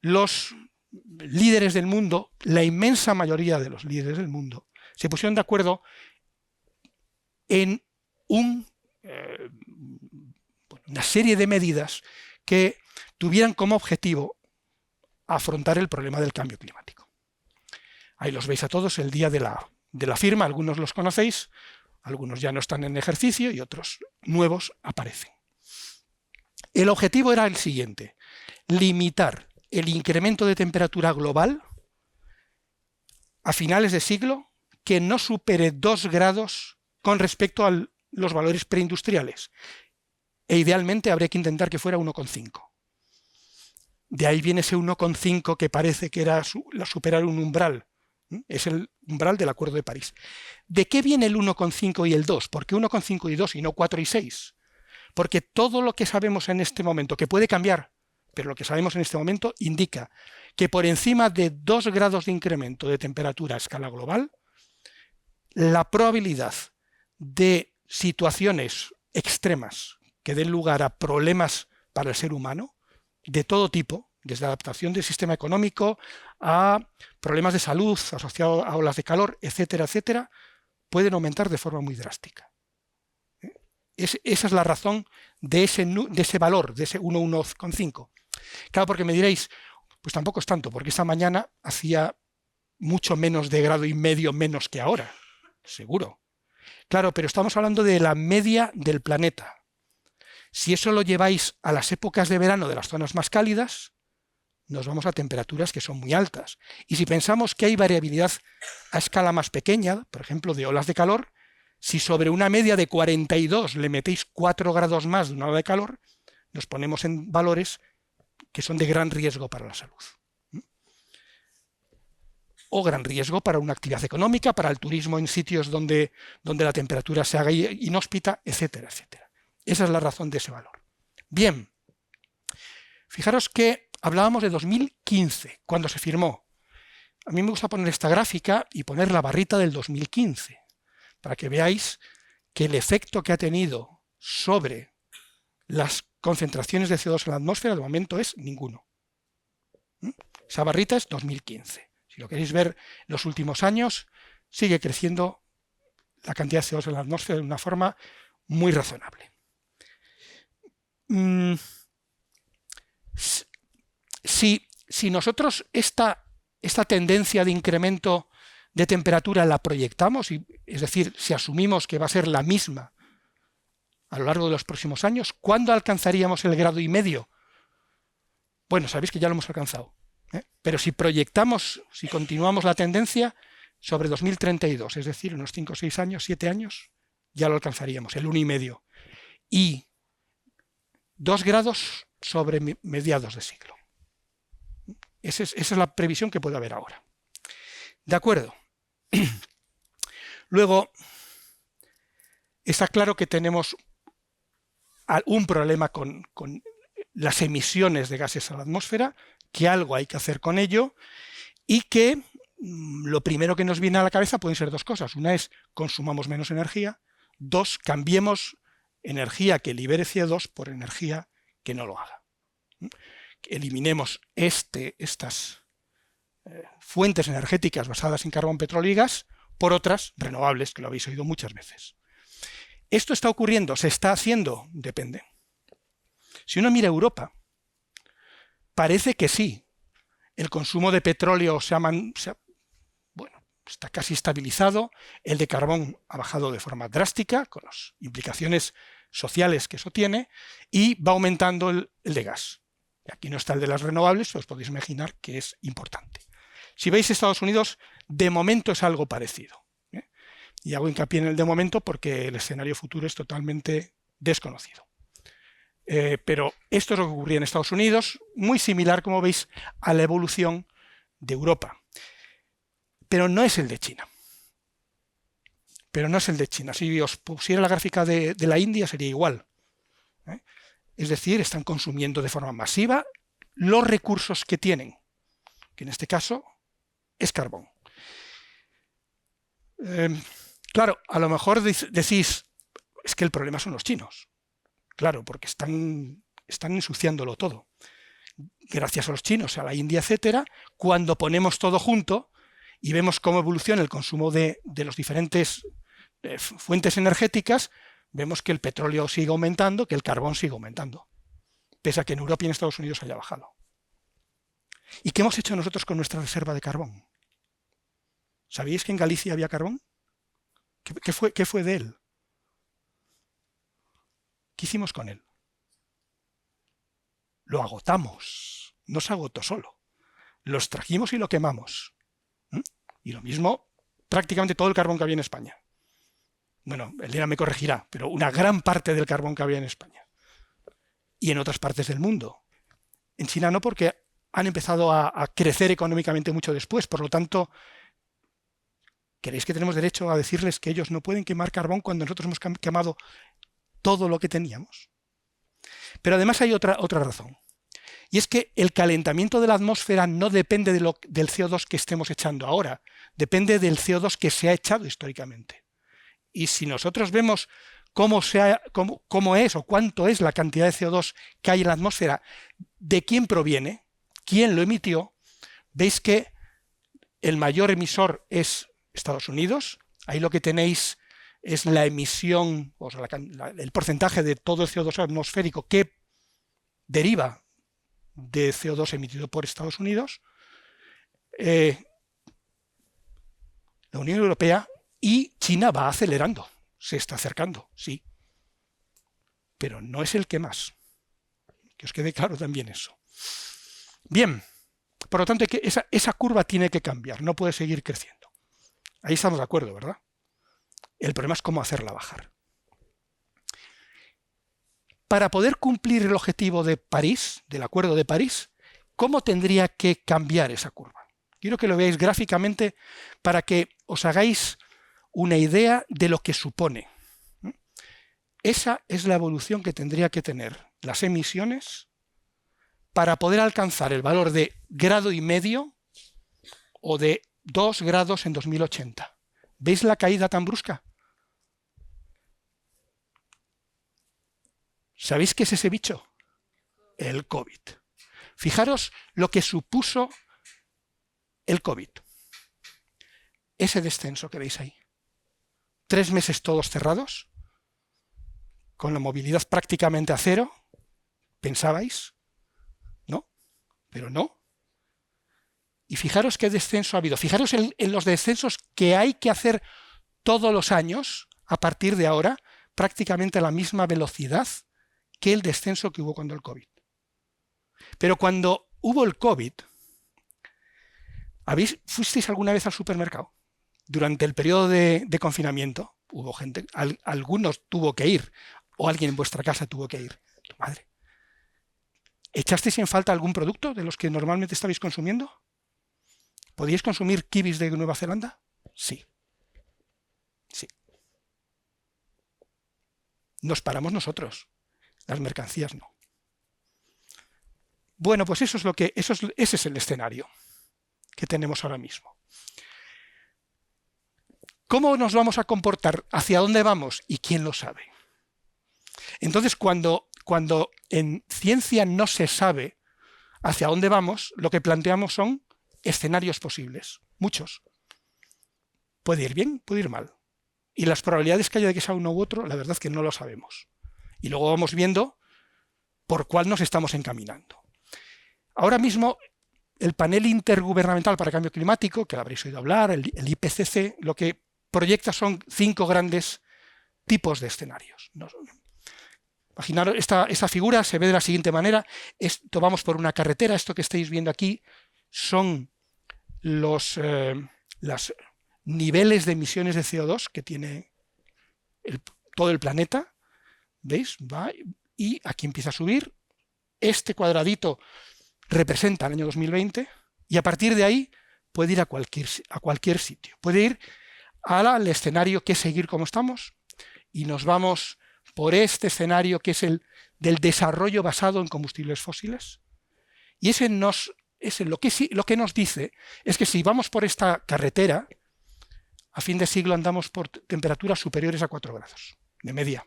los líderes del mundo, la inmensa mayoría de los líderes del mundo, se pusieron de acuerdo en una serie de medidas que tuvieran como objetivo afrontar el problema del cambio climático. Ahí los veis a todos el día de la firma, algunos los conocéis, algunos ya no están en ejercicio y otros nuevos aparecen. El objetivo era el siguiente: limitar el incremento de temperatura global a finales de siglo que no supere 2 grados con respecto a los valores preindustriales. E idealmente habría que intentar que fuera 1,5. De ahí viene ese 1,5 que parece que era superar un umbral. Es el umbral del Acuerdo de París. ¿De qué viene el 1,5 y el 2? ¿Por qué 1,5 y 2 y no 4 y 6? Porque todo lo que sabemos en este momento, que puede cambiar, pero lo que sabemos en este momento indica que por encima de 2 grados de incremento de temperatura a escala global, la probabilidad de situaciones extremas que den lugar a problemas para el ser humano, de todo tipo, desde adaptación del sistema económico a problemas de salud asociados a olas de calor, etcétera, etcétera, pueden aumentar de forma muy drástica. Esa es la razón de ese valor, de ese 1,5. Claro, porque me diréis, pues tampoco es tanto, porque esta mañana hacía mucho menos de 1,5 grados menos que ahora, seguro. Claro, pero estamos hablando de la media del planeta. Si eso lo lleváis a las épocas de verano de las zonas más cálidas, nos vamos a temperaturas que son muy altas. Y si pensamos que hay variabilidad a escala más pequeña, por ejemplo, de olas de calor, si sobre una media de 42 le metéis 4 grados más de una ola de calor, nos ponemos en valores que son de gran riesgo para la salud. O gran riesgo para una actividad económica, para el turismo en sitios donde la temperatura se haga inhóspita, etcétera, etcétera. Esa es la razón de ese valor. Bien, fijaros que hablábamos de 2015, cuando se firmó. A mí me gusta poner esta gráfica y poner la barrita del 2015, para que veáis que el efecto que ha tenido sobre las concentraciones de CO2 en la atmósfera de momento es ninguno. Esa barrita es 2015. Si lo queréis ver en los últimos años, sigue creciendo la cantidad de CO2 en la atmósfera de una forma muy razonable. Si nosotros esta tendencia de incremento de temperatura la proyectamos, es decir, si asumimos que va a ser la misma a lo largo de los próximos años, ¿cuándo alcanzaríamos el 1,5 grados? Bueno, sabéis que ya lo hemos alcanzado, pero si proyectamos, si continuamos la tendencia, sobre 2032, es decir, unos 5, 6 años, 7 años, ya lo alcanzaríamos, el 1,5. Y 2 grados sobre mediados de siglo. Esa es la previsión que puede haber ahora. De acuerdo. Luego, está claro que tenemos un problema con las emisiones de gases a la atmósfera, que algo hay que hacer con ello y que lo primero que nos viene a la cabeza pueden ser dos cosas. Una es consumamos menos energía. Dos, cambiemos energía que libere CO2 por energía que no lo haga. Eliminemos estas fuentes energéticas basadas en carbón, petróleo y gas por otras renovables, que lo habéis oído muchas veces. ¿Esto está ocurriendo? ¿Se está haciendo? Depende. Si uno mira Europa, parece que sí. El consumo de petróleo está casi estabilizado, el de carbón ha bajado de forma drástica, con las implicaciones sociales que eso tiene, y va aumentando el de gas. Y aquí no está el de las renovables, os podéis imaginar que es importante. Si veis Estados Unidos, de momento es algo parecido. Y hago hincapié en el de momento porque el escenario futuro es totalmente desconocido. Pero esto es lo que ocurría en Estados Unidos, muy similar, como veis, a la evolución de Europa. Pero no es el de China. Si os pusiera la gráfica de la India sería igual. Es decir, están consumiendo de forma masiva los recursos que tienen, que en este caso es carbón. Claro, a lo mejor decís, es que el problema son los chinos. Claro, porque están ensuciándolo todo. Gracias a los chinos, a la India, etcétera, cuando ponemos todo junto y vemos cómo evoluciona el consumo de los diferentes fuentes energéticas, vemos que el petróleo sigue aumentando, que el carbón sigue aumentando, pese a que en Europa y en Estados Unidos haya bajado. ¿Y qué hemos hecho nosotros con nuestra reserva de carbón? ¿Sabéis que en Galicia había carbón? ¿Qué fue de él? ¿Qué hicimos con él? Lo agotamos, no se agotó solo. Lo extrajimos y lo quemamos. Y lo mismo prácticamente todo el carbón que había en España. Bueno, Elena me corregirá, pero una gran parte del carbón que había en España. Y en otras partes del mundo. En China no, porque han empezado a crecer económicamente mucho después. Por lo tanto, ¿creéis que tenemos derecho a decirles que ellos no pueden quemar carbón cuando nosotros hemos quemado todo lo que teníamos? Pero además hay otra razón. Y es que el calentamiento de la atmósfera no depende del CO2 que estemos echando ahora. Depende del CO2 que se ha echado históricamente. Y si nosotros vemos cómo es o cuánto es la cantidad de CO2 que hay en la atmósfera, de quién proviene, quién lo emitió, veis que el mayor emisor es Estados Unidos. Ahí lo que tenéis es la emisión, o sea, el porcentaje de todo el CO2 atmosférico que deriva de CO2 emitido por Estados Unidos, la Unión Europea, y China va acelerando, se está acercando, sí, pero no es el que más. Que os quede claro también eso. Bien, por lo tanto esa curva tiene que cambiar, no puede seguir creciendo. Ahí estamos de acuerdo, ¿verdad? El problema es cómo hacerla bajar. Para poder cumplir el objetivo de París, del Acuerdo de París, ¿cómo tendría que cambiar esa curva? Quiero que lo veáis gráficamente para que os hagáis una idea de lo que supone. Esa es la evolución que tendría que tener las emisiones para poder alcanzar el valor de 1,5 grados o de 2 grados en 2080. ¿Veis la caída tan brusca? ¿Sabéis qué es ese bicho? El COVID. Fijaros lo que supuso el COVID. Ese descenso que veis ahí. 3 meses todos cerrados, con la movilidad prácticamente a cero. ¿Pensabais? No, pero no. Y fijaros qué descenso ha habido. Fijaros en los descensos que hay que hacer todos los años, a partir de ahora, prácticamente a la misma velocidad que el descenso que hubo cuando el COVID. Pero cuando hubo el COVID, ¿fuisteis alguna vez al supermercado? Durante el periodo de confinamiento, hubo gente, algunos tuvo que ir, o alguien en vuestra casa tuvo que ir. Tu madre. ¿Echasteis en falta algún producto de los que normalmente estabais consumiendo? ¿Podíais consumir kibis de Nueva Zelanda? Sí. Sí. Nos paramos nosotros. Las mercancías no. Bueno, pues ese es el escenario que tenemos ahora mismo. ¿Cómo nos vamos a comportar? ¿Hacia dónde vamos? ¿Y quién lo sabe? Entonces, cuando en ciencia no se sabe hacia dónde vamos, lo que planteamos son escenarios posibles, muchos. Puede ir bien, puede ir mal. Y las probabilidades que haya de que sea uno u otro, la verdad es que no lo sabemos. Y luego vamos viendo por cuál nos estamos encaminando. Ahora mismo, el panel intergubernamental para el cambio climático, que lo habréis oído hablar, el IPCC, lo que proyecta son 5 grandes tipos de escenarios. Imaginaros, esta figura se ve de la siguiente manera. Esto, vamos por una carretera, esto que estáis viendo aquí son los niveles de emisiones de CO2 que tiene todo el planeta, ¿veis? Va, y aquí empieza a subir. Este cuadradito representa el año 2020 y a partir de ahí puede ir a cualquier sitio. Puede ir al escenario que es seguir como estamos y nos vamos por este escenario que es el del desarrollo basado en combustibles fósiles. Y lo que nos dice es que si vamos por esta carretera, a fin de siglo andamos por temperaturas superiores a 4 grados, de media.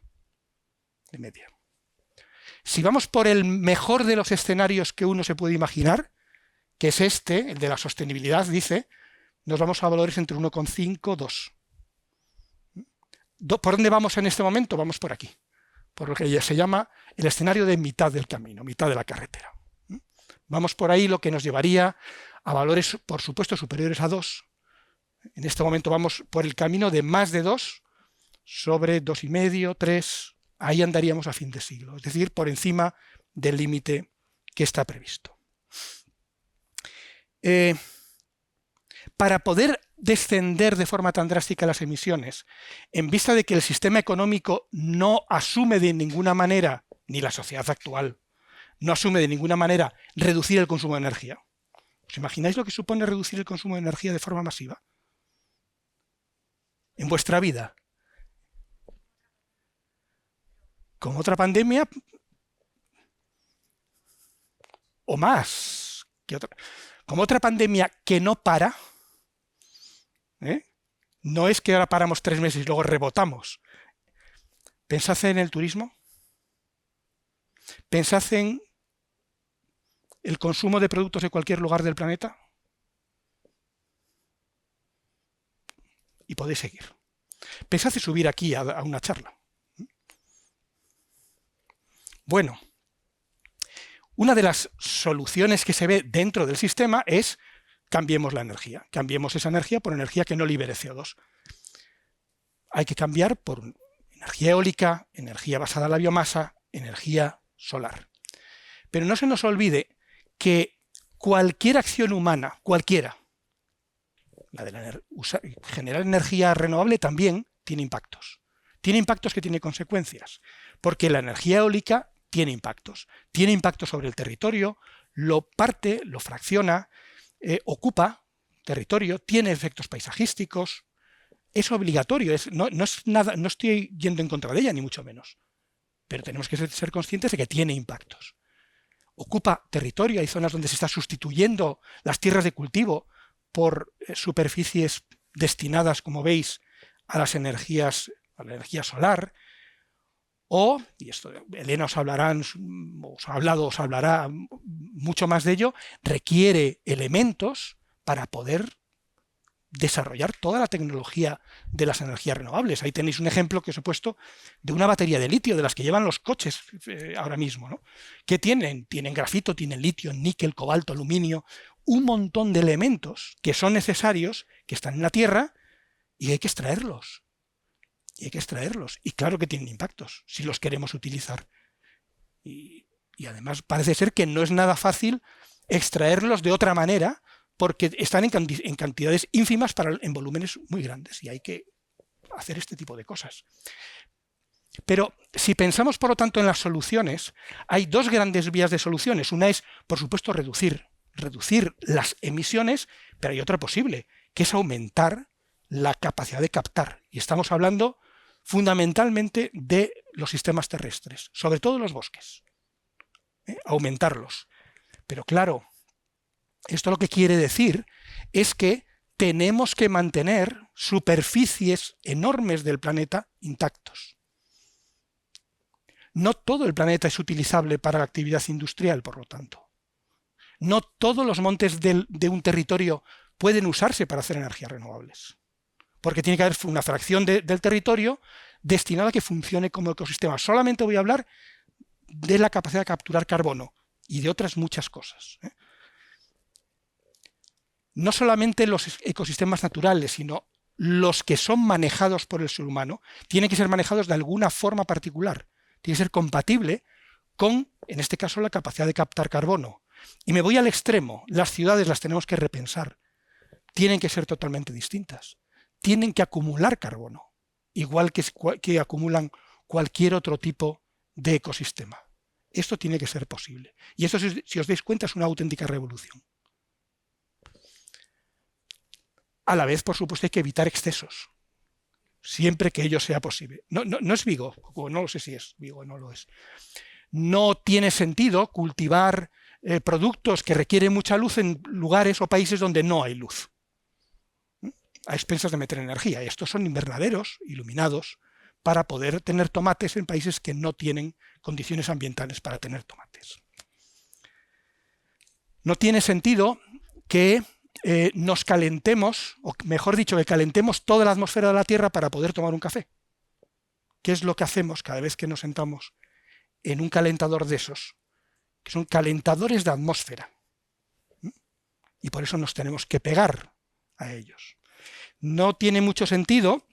Si vamos por el mejor de los escenarios que uno se puede imaginar, que es el de la sostenibilidad, dice, nos vamos a valores entre 1,5 y 2. ¿Por dónde vamos en este momento? Vamos por aquí, por lo que ya se llama el escenario de mitad del camino, mitad de la carretera. Vamos por ahí, lo que nos llevaría a valores, por supuesto, superiores a 2. En este momento vamos por el camino de más de 2, sobre 2,5, 3, ahí andaríamos a fin de siglo, es decir, por encima del límite que está previsto. Para poder descender de forma tan drástica las emisiones, en vista de que el sistema económico no asume de ninguna manera, ni la sociedad actual, no asume de ninguna manera reducir el consumo de energía. ¿Os imagináis lo que supone reducir el consumo de energía de forma masiva? En vuestra vida. Con otra pandemia o más. Como otra pandemia que no para, no es que ahora paramos 3 meses y luego rebotamos. Pensad en el turismo. Pensad en el consumo de productos de cualquier lugar del planeta. Y podéis seguir. Pensad en subir aquí a una charla. Bueno, una de las soluciones que se ve dentro del sistema es cambiemos la energía. Cambiemos esa energía por energía que no libere CO2. Hay que cambiar por energía eólica, energía basada en la biomasa, energía solar. Pero no se nos olvide que cualquier acción humana, cualquiera, la de generar energía renovable también tiene impactos. Tiene impactos que tienen consecuencias, porque la energía eólica tiene impactos sobre el territorio, lo parte, lo fracciona, ocupa territorio, tiene efectos paisajísticos, es obligatorio, no es nada, no estoy yendo en contra de ella, ni mucho menos, pero tenemos que ser conscientes de que tiene impactos. Ocupa territorio, hay zonas donde se está sustituyendo las tierras de cultivo por superficies destinadas, como veis, a la energía solar, y esto Elena os hablará mucho más de ello, requiere elementos para poder desarrollar toda la tecnología de las energías renovables. Ahí tenéis un ejemplo que os he puesto de una batería de litio, de las que llevan los coches ahora mismo, ¿no? ¿Qué tienen? Tienen grafito, tienen litio, níquel, cobalto, aluminio, un montón de elementos que son necesarios, que están en la Tierra, y hay que extraerlos. Y claro que tienen impactos, si los queremos utilizar. Y además parece ser que no es nada fácil extraerlos de otra manera, porque están en cantidades ínfimas en volúmenes muy grandes, y hay que hacer este tipo de cosas. Pero si pensamos, por lo tanto, en las soluciones, hay dos grandes vías de soluciones. Una es, por supuesto, reducir las emisiones, pero hay otra posible, que es aumentar la capacidad de captar. Y estamos hablando fundamentalmente de los sistemas terrestres, sobre todo los bosques. Aumentarlos. Pero claro, esto lo que quiere decir es que tenemos que mantener superficies enormes del planeta intactos. No todo el planeta es utilizable para la actividad industrial, por lo tanto. No todos los montes de un territorio pueden usarse para hacer energías renovables, porque tiene que haber una fracción del territorio destinada a que funcione como ecosistema. Solamente voy a hablar de la capacidad de capturar carbono y de otras muchas cosas. No solamente los ecosistemas naturales, sino los que son manejados por el ser humano, tienen que ser manejados de alguna forma particular. tiene que ser compatible con, en este caso, la capacidad de captar carbono. Y me voy al extremo, las ciudades las tenemos que repensar, tienen que ser totalmente distintas, tienen que acumular carbono, igual que acumulan cualquier otro tipo de ecosistema. Esto tiene que ser posible. Y esto, si os dais cuenta, es una auténtica revolución. A la vez, por supuesto, hay que evitar excesos, siempre que ello sea posible. No es Vigo, o no lo sé si es Vigo o no lo es. No tiene sentido cultivar productos que requieren mucha luz en lugares o países donde no hay luz, a expensas de meter energía. Y estos son invernaderos iluminados para poder tener tomates en países que no tienen condiciones ambientales para tener tomates. No tiene sentido que nos calentemos, o mejor dicho, que calentemos toda la atmósfera de la Tierra para poder tomar un café. ¿Qué es lo que hacemos cada vez que nos sentamos en un calentador de esos? Que son calentadores de atmósfera. Y por eso nos tenemos que pegar a ellos. No tiene mucho sentido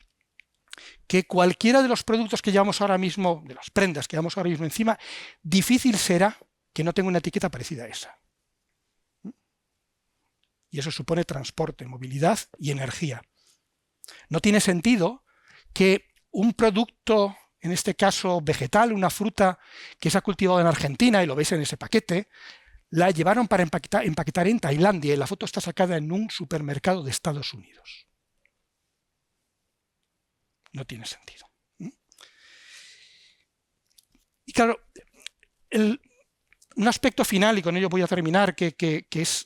que cualquiera de los productos que llevamos ahora mismo, de las prendas que llevamos ahora mismo encima, difícil será que no tenga una etiqueta parecida a esa. Y eso supone transporte, movilidad y energía. No tiene sentido que un producto, en este caso vegetal, una fruta que se ha cultivado en Argentina, y lo veis en ese paquete, la llevaron para empaquetar en Tailandia, y la foto está sacada en un supermercado de Estados Unidos. No tiene sentido. Y claro, un aspecto final, y con ello voy a terminar, que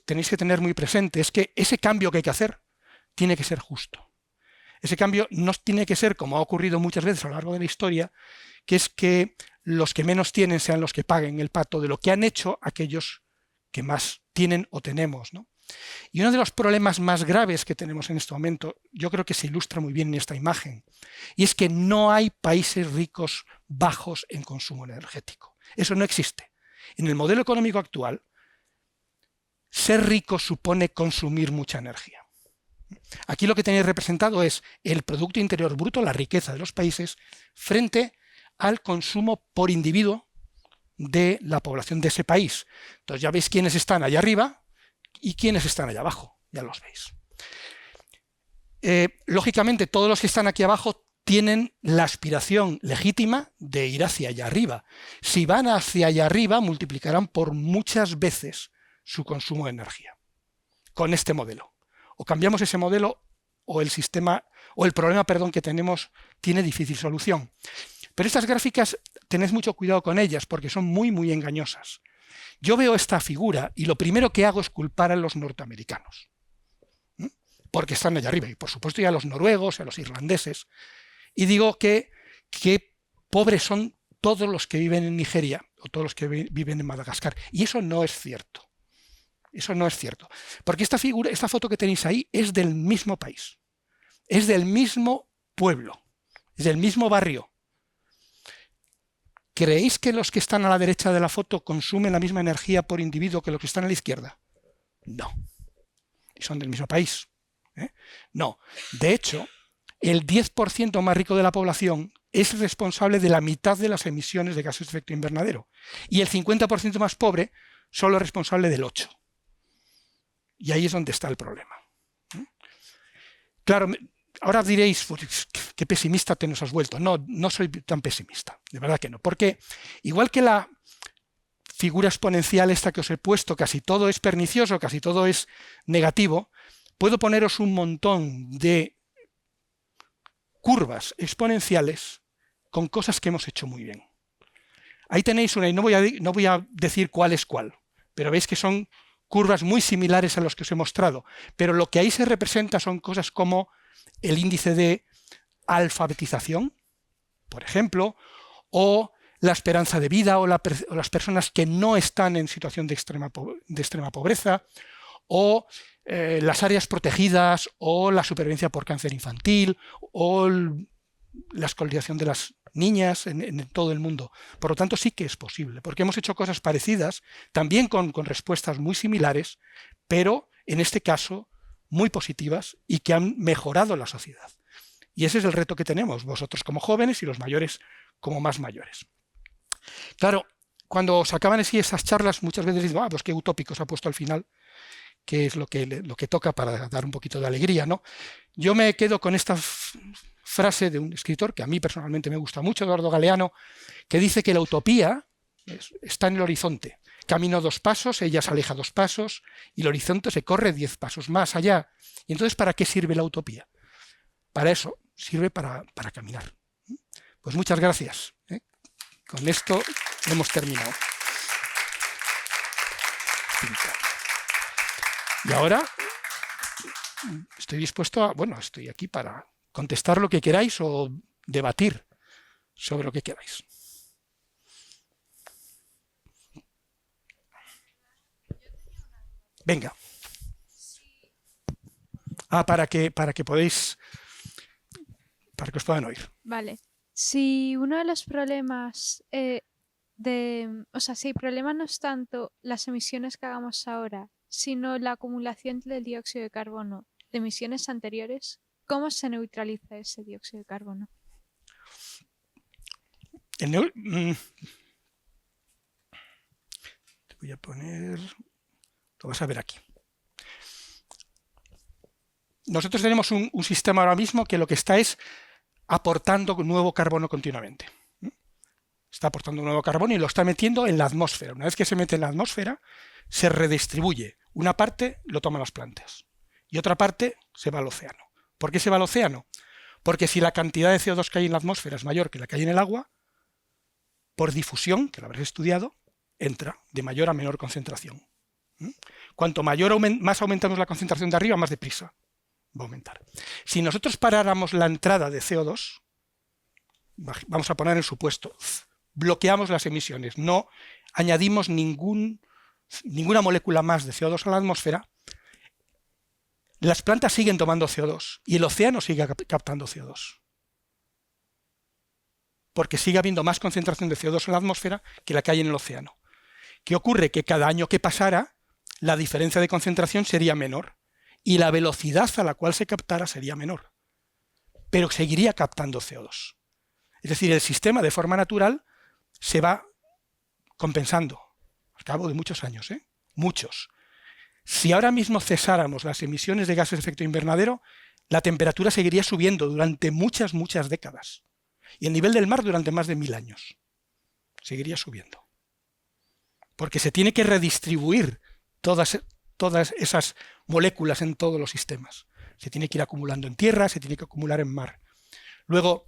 tenéis que tener muy presente, es que ese cambio que hay que hacer tiene que ser justo. Ese cambio no tiene que ser, como ha ocurrido muchas veces a lo largo de la historia, que es que los que menos tienen sean los que paguen el pato de lo que han hecho aquellos que más tienen o tenemos, ¿no? Y uno de los problemas más graves que tenemos en este momento, yo creo que se ilustra muy bien en esta imagen, y es que no hay países ricos bajos en consumo energético. Eso no existe. En el modelo económico actual, ser rico supone consumir mucha energía. Aquí lo que tenéis representado es el Producto Interior Bruto, la riqueza de los países, frente al consumo por individuo de la población de ese país. Entonces ya veis quiénes están allá arriba y quiénes están allá abajo, ya los veis. Lógicamente, todos los que están aquí abajo tienen la aspiración legítima de ir hacia allá arriba. Si van hacia allá arriba, multiplicarán por muchas veces su consumo de energía con este modelo. O cambiamos ese modelo o el problema que tenemos tiene difícil solución. Pero estas gráficas, tened mucho cuidado con ellas porque son muy, muy engañosas. Yo veo esta figura y lo primero que hago es culpar a los norteamericanos, porque están allá arriba, y por supuesto ya a los noruegos, a los irlandeses, y digo que pobres son todos los que viven en Nigeria o todos los que viven en Madagascar, y eso no es cierto. Eso no es cierto, porque esta foto que tenéis ahí es del mismo país, es del mismo pueblo, es del mismo barrio. ¿Creéis que los que están a la derecha de la foto consumen la misma energía por individuo que los que están a la izquierda? No. Y son del mismo país. No. De hecho, el 10% más rico de la población es responsable de la mitad de las emisiones de gases de efecto invernadero. Y el 50% más pobre solo es responsable del 8%. Y ahí es donde está el problema. Claro, ahora diréis, pues, qué pesimista te nos has vuelto. No, no soy tan pesimista, de verdad que no. Porque igual que la figura exponencial esta que os he puesto, casi todo es pernicioso, casi todo es negativo, puedo poneros un montón de curvas exponenciales con cosas que hemos hecho muy bien. Ahí tenéis una, y no voy a decir cuál es cuál, pero veis que son curvas muy similares a los que os he mostrado, pero lo que ahí se representa son cosas como el índice de alfabetización, por ejemplo, o la esperanza de vida, o las personas que no están en situación de extrema pobreza, o las áreas protegidas, o la supervivencia por cáncer infantil, o la escolarización de las niñas en todo el mundo. Por lo tanto, sí que es posible, porque hemos hecho cosas parecidas, también con respuestas muy similares, pero en este caso muy positivas y que han mejorado la sociedad. Y ese es el reto que tenemos, vosotros como jóvenes y los mayores como más mayores. Claro, cuando sacaban así esas charlas, muchas veces dicen, pues qué utópicos ha puesto al final, que es lo que toca para dar un poquito de alegría, ¿no? Yo me quedo con esta frase de un escritor que a mí personalmente me gusta mucho, Eduardo Galeano, que dice que la utopía está en el horizonte. Camino 2 pasos, ella se aleja 2 pasos y el horizonte se corre 10 pasos más allá. ¿Y entonces para qué sirve la utopía? Para eso, sirve para caminar. Pues muchas gracias. Con esto hemos terminado. Y ahora estoy dispuesto a, bueno, estoy aquí para contestar lo que queráis o debatir sobre lo que queráis. Venga. Para que podéis, para que os puedan oír. Vale. Si uno de los problemas o sea, si el problema no es tanto las emisiones que hagamos ahora, sino la acumulación del dióxido de carbono de emisiones anteriores, ¿cómo se neutraliza ese dióxido de carbono? Te voy a poner, lo vas a ver aquí. Nosotros tenemos un sistema ahora mismo que lo que está es aportando nuevo carbono continuamente. Está aportando nuevo carbono y lo está metiendo en la atmósfera. Una vez que se mete en la atmósfera, se redistribuye. Una parte lo toman las plantas y otra parte se va al océano. ¿Por qué se va al océano? Porque si la cantidad de CO2 que hay en la atmósfera es mayor que la que hay en el agua, por difusión, que lo habréis estudiado, entra de mayor a menor concentración. Cuanto más aumentamos la concentración de arriba, más deprisa va a aumentar. Si nosotros paráramos la entrada de CO2, vamos a poner el supuesto, bloqueamos las emisiones, no añadimos ninguna molécula más de CO2 a la atmósfera, las plantas siguen tomando CO2 y el océano sigue captando CO2. Porque sigue habiendo más concentración de CO2 en la atmósfera que la que hay en el océano. ¿Qué ocurre? Que cada año que pasara, la diferencia de concentración sería menor y la velocidad a la cual se captara sería menor, pero seguiría captando CO2. Es decir, el sistema de forma natural se va compensando al cabo de muchos años, muchos. Si ahora mismo cesáramos las emisiones de gases de efecto invernadero, la temperatura seguiría subiendo durante muchas, muchas décadas y el nivel del mar durante más de 1000 años. Seguiría subiendo. Porque se tiene que redistribuir todas esas moléculas en todos los sistemas. Se tiene que ir acumulando en tierra, se tiene que acumular en mar. Luego,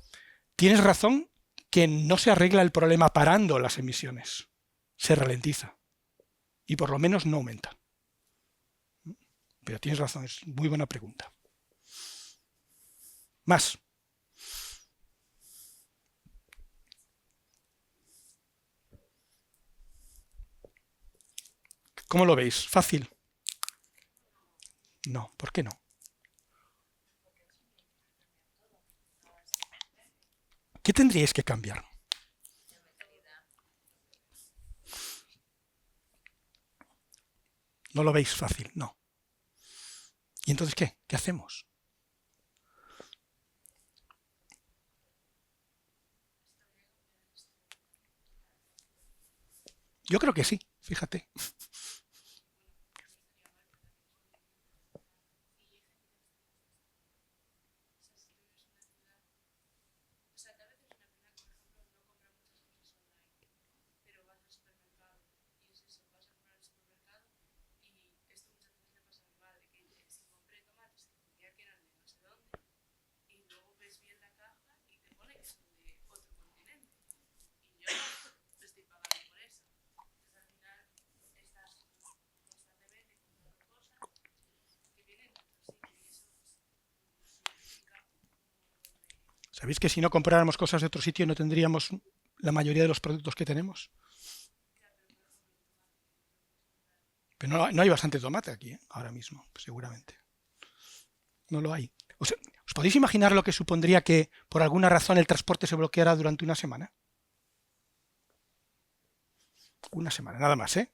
tienes razón que no se arregla el problema parando las emisiones. Se ralentiza. Y por lo menos no aumenta. Pero tienes razón, es muy buena pregunta. Más. ¿Cómo lo veis? ¿Fácil? No, ¿por qué no? ¿Qué tendríais que cambiar? ¿No lo veis fácil? No. ¿Y entonces qué? ¿Qué hacemos? Yo creo que sí, fíjate. ¿Sabéis que si no compráramos cosas de otro sitio no tendríamos la mayoría de los productos que tenemos? Pero no hay bastante tomate aquí, ahora mismo, seguramente. No lo hay. ¿Os podéis imaginar lo que supondría que por alguna razón el transporte se bloqueara durante una semana? Una semana, nada más, ¿eh?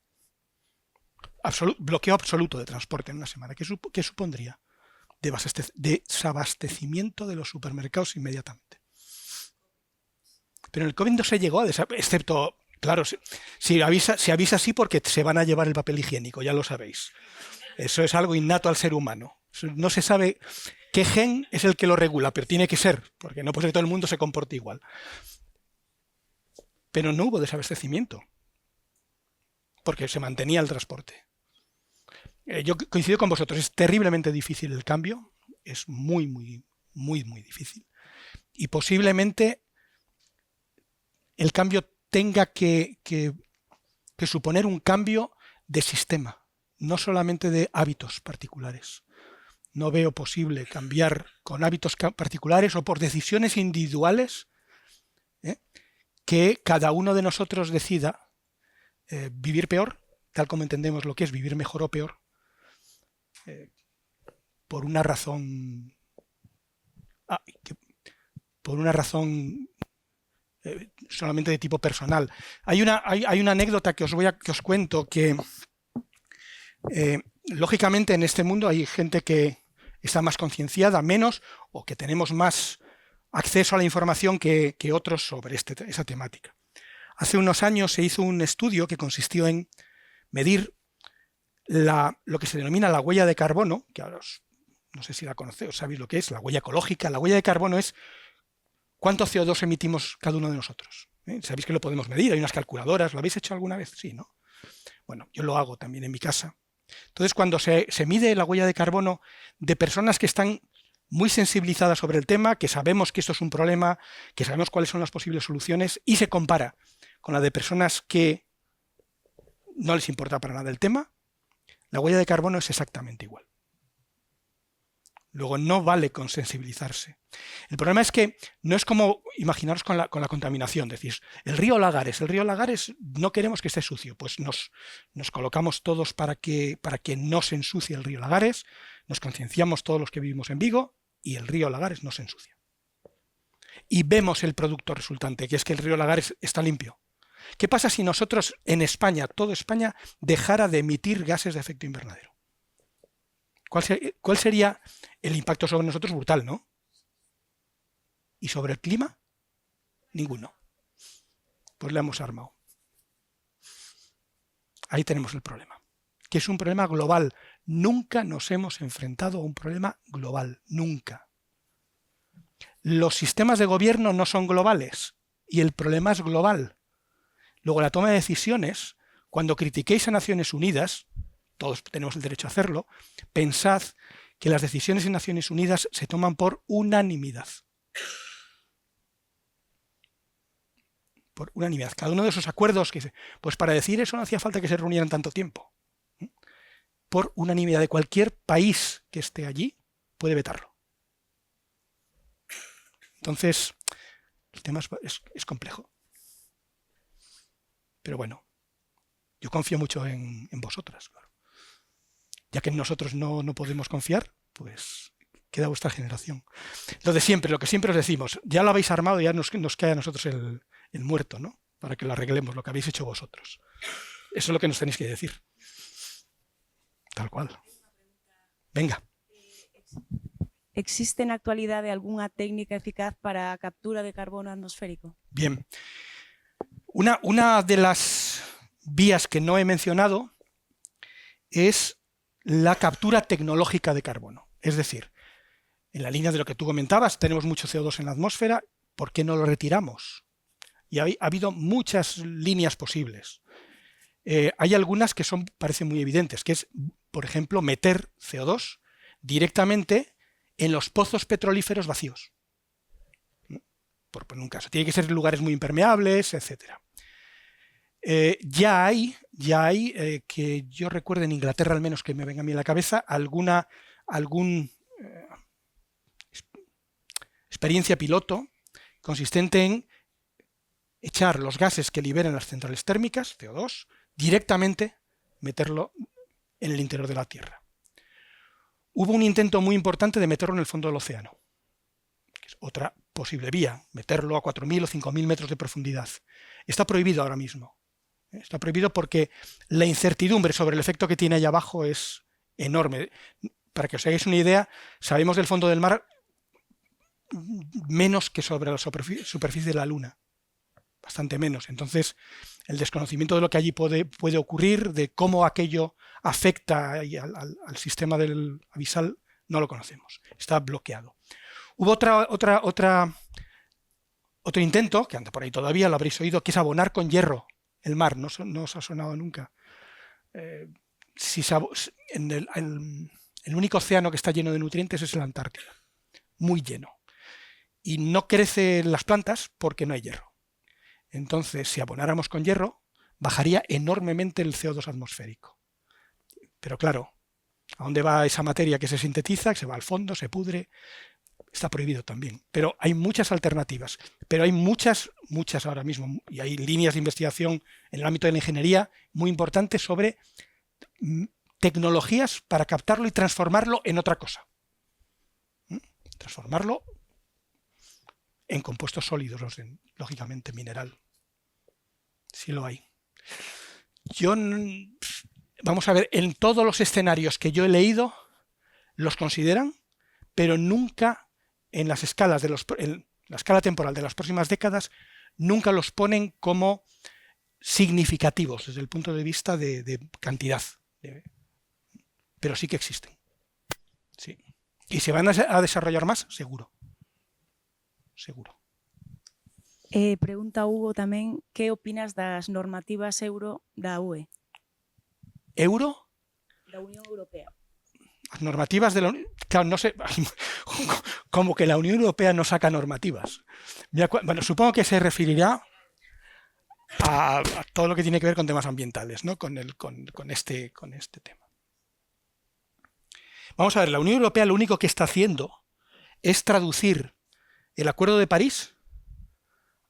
Bloqueo absoluto de transporte en una semana. ¿Qué supondría? Desabastecimiento de los supermercados inmediatamente. Pero en el COVID no se llegó a excepto Claro, si avisa así porque se van a llevar el papel higiénico, ya lo sabéis. Eso es algo innato al ser humano. No se sabe qué gen es el que lo regula, pero tiene que ser, porque no puede ser que todo el mundo se comporte igual. Pero no hubo desabastecimiento, porque se mantenía el transporte. Yo coincido con vosotros, es terriblemente difícil el cambio, es muy, muy, muy, muy difícil. Y posiblemente el cambio tenga que suponer un cambio de sistema, no solamente de hábitos particulares. No veo posible cambiar con hábitos particulares o por decisiones individuales que cada uno de nosotros decida vivir peor, tal como entendemos lo que es vivir mejor o peor, por una razón solamente de tipo personal. Hay una anécdota que os cuento que lógicamente en este mundo hay gente que está más concienciada, menos, o que tenemos más acceso a la información que otros sobre esa temática. Hace unos años se hizo un estudio que consistió en medir lo que se denomina la huella de carbono, que ahora no sé si la conocéis, sabéis lo que es, la huella ecológica. La huella de carbono es cuánto CO2 emitimos cada uno de nosotros. Sabéis que lo podemos medir, hay unas calculadoras, ¿lo habéis hecho alguna vez? Sí, ¿no? Bueno, yo lo hago también en mi casa. Entonces, cuando se mide la huella de carbono de personas que están muy sensibilizadas sobre el tema, que sabemos que esto es un problema, que sabemos cuáles son las posibles soluciones, y se compara con la de personas que no les importa para nada el tema, la huella de carbono es exactamente igual. Luego no vale con sensibilizarse. El problema es que no es como imaginaros con la contaminación. Decís, el río Lagares no queremos que esté sucio. Pues nos colocamos todos para que no se ensucie el río Lagares, nos concienciamos todos los que vivimos en Vigo y el río Lagares no se ensucia. Y vemos el producto resultante, que es que el río Lagares está limpio. ¿Qué pasa si nosotros en España, toda España, dejara de emitir gases de efecto invernadero? ¿Cuál sería el impacto sobre nosotros? Brutal, ¿no? ¿Y sobre el clima? Ninguno. Pues le hemos armado. Ahí tenemos el problema, que es un problema global. Nunca nos hemos enfrentado a un problema global, nunca. Los sistemas de gobierno no son globales y el problema es global. Luego, la toma de decisiones, cuando critiquéis a Naciones Unidas, todos tenemos el derecho a hacerlo, pensad que las decisiones en Naciones Unidas se toman por unanimidad. Por unanimidad. Cada uno de esos acuerdos que dice, pues para decir eso no hacía falta que se reunieran tanto tiempo. Por unanimidad de cualquier país que esté allí, puede vetarlo. Entonces, el tema es complejo. Pero bueno, yo confío mucho en vosotras, claro. Ya que en nosotros no podemos confiar, pues queda vuestra generación. Lo que siempre os decimos, ya lo habéis armado, ya nos cae a nosotros el muerto, ¿no? Para que lo arreglemos, lo que habéis hecho vosotros. Eso es lo que nos tenéis que decir. Tal cual. Venga. ¿Existe en la actualidad alguna técnica eficaz para captura de carbono atmosférico? Bien. Una de las vías que no he mencionado es la captura tecnológica de carbono. Es decir, en la línea de lo que tú comentabas, tenemos mucho CO2 en la atmósfera, ¿por qué no lo retiramos? Y ha habido muchas líneas posibles. Hay algunas que parecen muy evidentes, que es, por ejemplo, meter CO2 directamente en los pozos petrolíferos vacíos. Por poner un caso. Tiene que ser en lugares muy impermeables, etc. Ya hay que yo recuerdo en Inglaterra, al menos que me venga a mí a la cabeza, alguna experiencia piloto consistente en echar los gases que liberan las centrales térmicas, CO2, directamente meterlo en el interior de la Tierra. Hubo un intento muy importante de meterlo en el fondo del océano, que es otra posible vía, meterlo a 4.000 o 5.000 metros de profundidad. Está prohibido ahora mismo. Está prohibido porque la incertidumbre sobre el efecto que tiene allá abajo es enorme. Para que os hagáis una idea, sabemos del fondo del mar menos que sobre la superficie de la Luna. bastante menos. Entonces, el desconocimiento de lo que allí puede ocurrir, de cómo aquello afecta al sistema del abisal, no lo conocemos. Está bloqueado. Hubo otro intento, que anda por ahí todavía, lo habréis oído, que es abonar con hierro el mar. No os ha sonado nunca. El único océano que está lleno de nutrientes es el Antártida. Muy lleno. Y no crecen las plantas porque no hay hierro. Entonces, si abonáramos con hierro, bajaría enormemente el CO2 atmosférico. Pero claro, ¿a dónde va esa materia que se sintetiza? Que se va al fondo, se pudre. Está prohibido también. Pero hay muchas alternativas. Pero hay muchas ahora mismo. Y hay líneas de investigación en el ámbito de la ingeniería muy importantes sobre tecnologías para captarlo y transformarlo en otra cosa. Transformarlo en compuestos sólidos, lógicamente mineral. Sí lo hay. Vamos a ver, en todos los escenarios que yo he leído, los consideran, pero nunca en las escalas en la escala temporal de las próximas décadas, nunca los ponen como significativos desde el punto de vista de cantidad. Pero sí que existen. Sí. ¿Y se van a desarrollar más? Seguro. Seguro. Pregunta Hugo tamén, que opinas das normativas euro da UE? ¿Euro? Da Unión Europea. Las normativas de la Unión... Claro, no sé... Como que la Unión Europea no saca normativas. Bueno, supongo que se referirá a todo lo que tiene que ver con temas ambientales, ¿no? Con este tema. Vamos a ver, la Unión Europea lo único que está haciendo es traducir el Acuerdo de París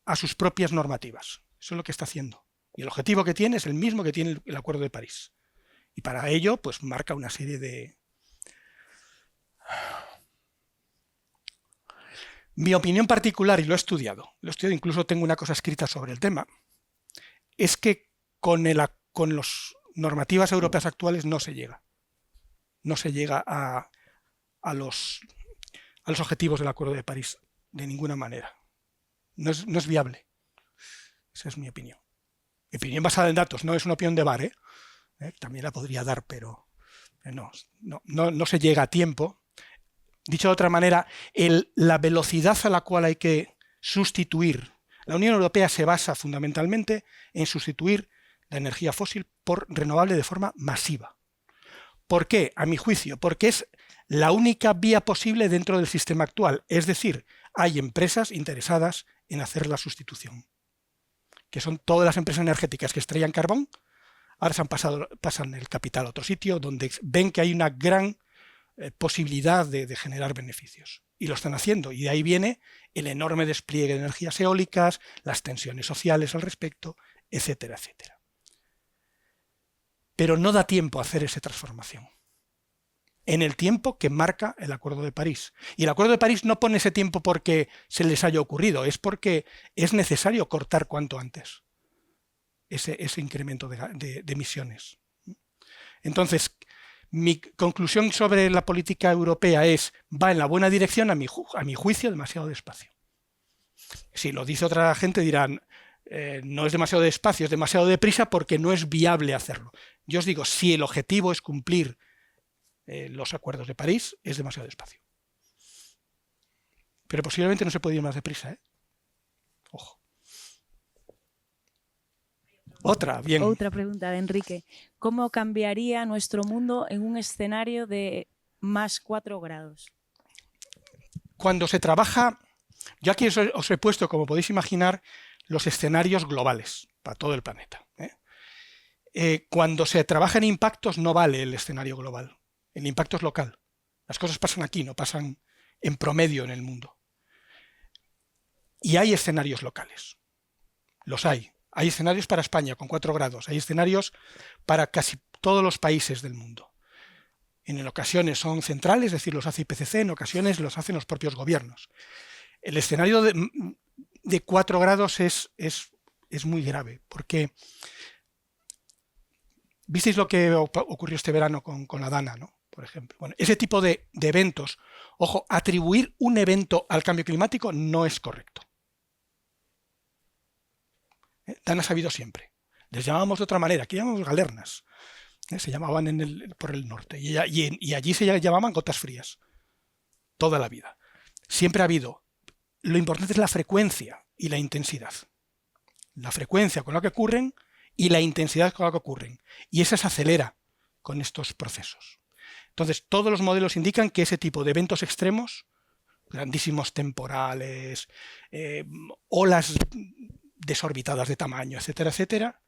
a sus propias normativas. Eso es lo que está haciendo. Y el objetivo que tiene es el mismo que tiene el Acuerdo de París. Y para ello, pues marca una serie de... Mi opinión particular, y lo he estudiado, incluso tengo una cosa escrita sobre el tema, es que con las normativas europeas actuales no se llega. No se llega a los objetivos del Acuerdo de París de ninguna manera. No es viable. Esa es mi opinión. Mi opinión basada en datos, no es una opinión de bar, ¿eh? También la podría dar, pero no se llega a tiempo. Dicho de otra manera, la velocidad a la cual hay que sustituir. La Unión Europea se basa fundamentalmente en sustituir la energía fósil por renovable de forma masiva. ¿Por qué? A mi juicio, porque es la única vía posible dentro del sistema actual. Es decir, hay empresas interesadas en hacer la sustitución, que son todas las empresas energéticas que extraían carbón, ahora pasan el capital a otro sitio donde ven que hay una gran posibilidad de generar beneficios. Y lo están haciendo. Y de ahí viene el enorme despliegue de energías eólicas, las tensiones sociales al respecto, etcétera, etcétera. Pero no da tiempo a hacer esa transformación en el tiempo que marca el Acuerdo de París. Y el Acuerdo de París no pone ese tiempo porque se les haya ocurrido, es porque es necesario cortar cuanto antes ese incremento de emisiones. Entonces, mi conclusión sobre la política europea va en la buena dirección, a mi juicio, demasiado despacio. Si lo dice otra gente dirán, no es demasiado despacio, es demasiado deprisa porque no es viable hacerlo. Yo os digo, si el objetivo es cumplir los acuerdos de París, es demasiado despacio. Pero posiblemente no se puede ir más deprisa, ¿eh? Ojo. Outra pregunta de Enrique. ¿Cómo cambiaría nuestro mundo en un escenario de más 4 grados? Cuando se trabaja, yo aquí os he puesto, como podéis imaginar, los escenarios globales para todo el planeta, ¿eh? Cuando se trabaja en impactos no vale el escenario global. El impacto es local. Las cosas pasan aquí, no pasan en promedio en el mundo. Y hay escenarios locales. Los hay. Hay escenarios para España con 4 grados. Hay escenarios para casi todos los países del mundo. En ocasiones son centrales, es decir, los hace IPCC, en ocasiones los hacen los propios gobiernos. El escenario de 4 grados es muy grave, porque visteis lo que ocurrió este verano con la Dana, ¿no? Por ejemplo. Bueno, ese tipo de eventos, ojo, atribuir un evento al cambio climático no es correcto. Danas ha habido siempre. Les llamábamos de otra manera, aquí llamamos galernas. Se llamaban por el norte. Y allí se llamaban gotas frías. Toda la vida. Siempre ha habido. Lo importante es la frecuencia y la intensidad. La frecuencia con la que ocurren y la intensidad con la que ocurren. Y esa se acelera con estos procesos. Entonces, todos los modelos indican que ese tipo de eventos extremos, grandísimos temporales, olas desorbitadas de tamaño, etcétera, etcétera,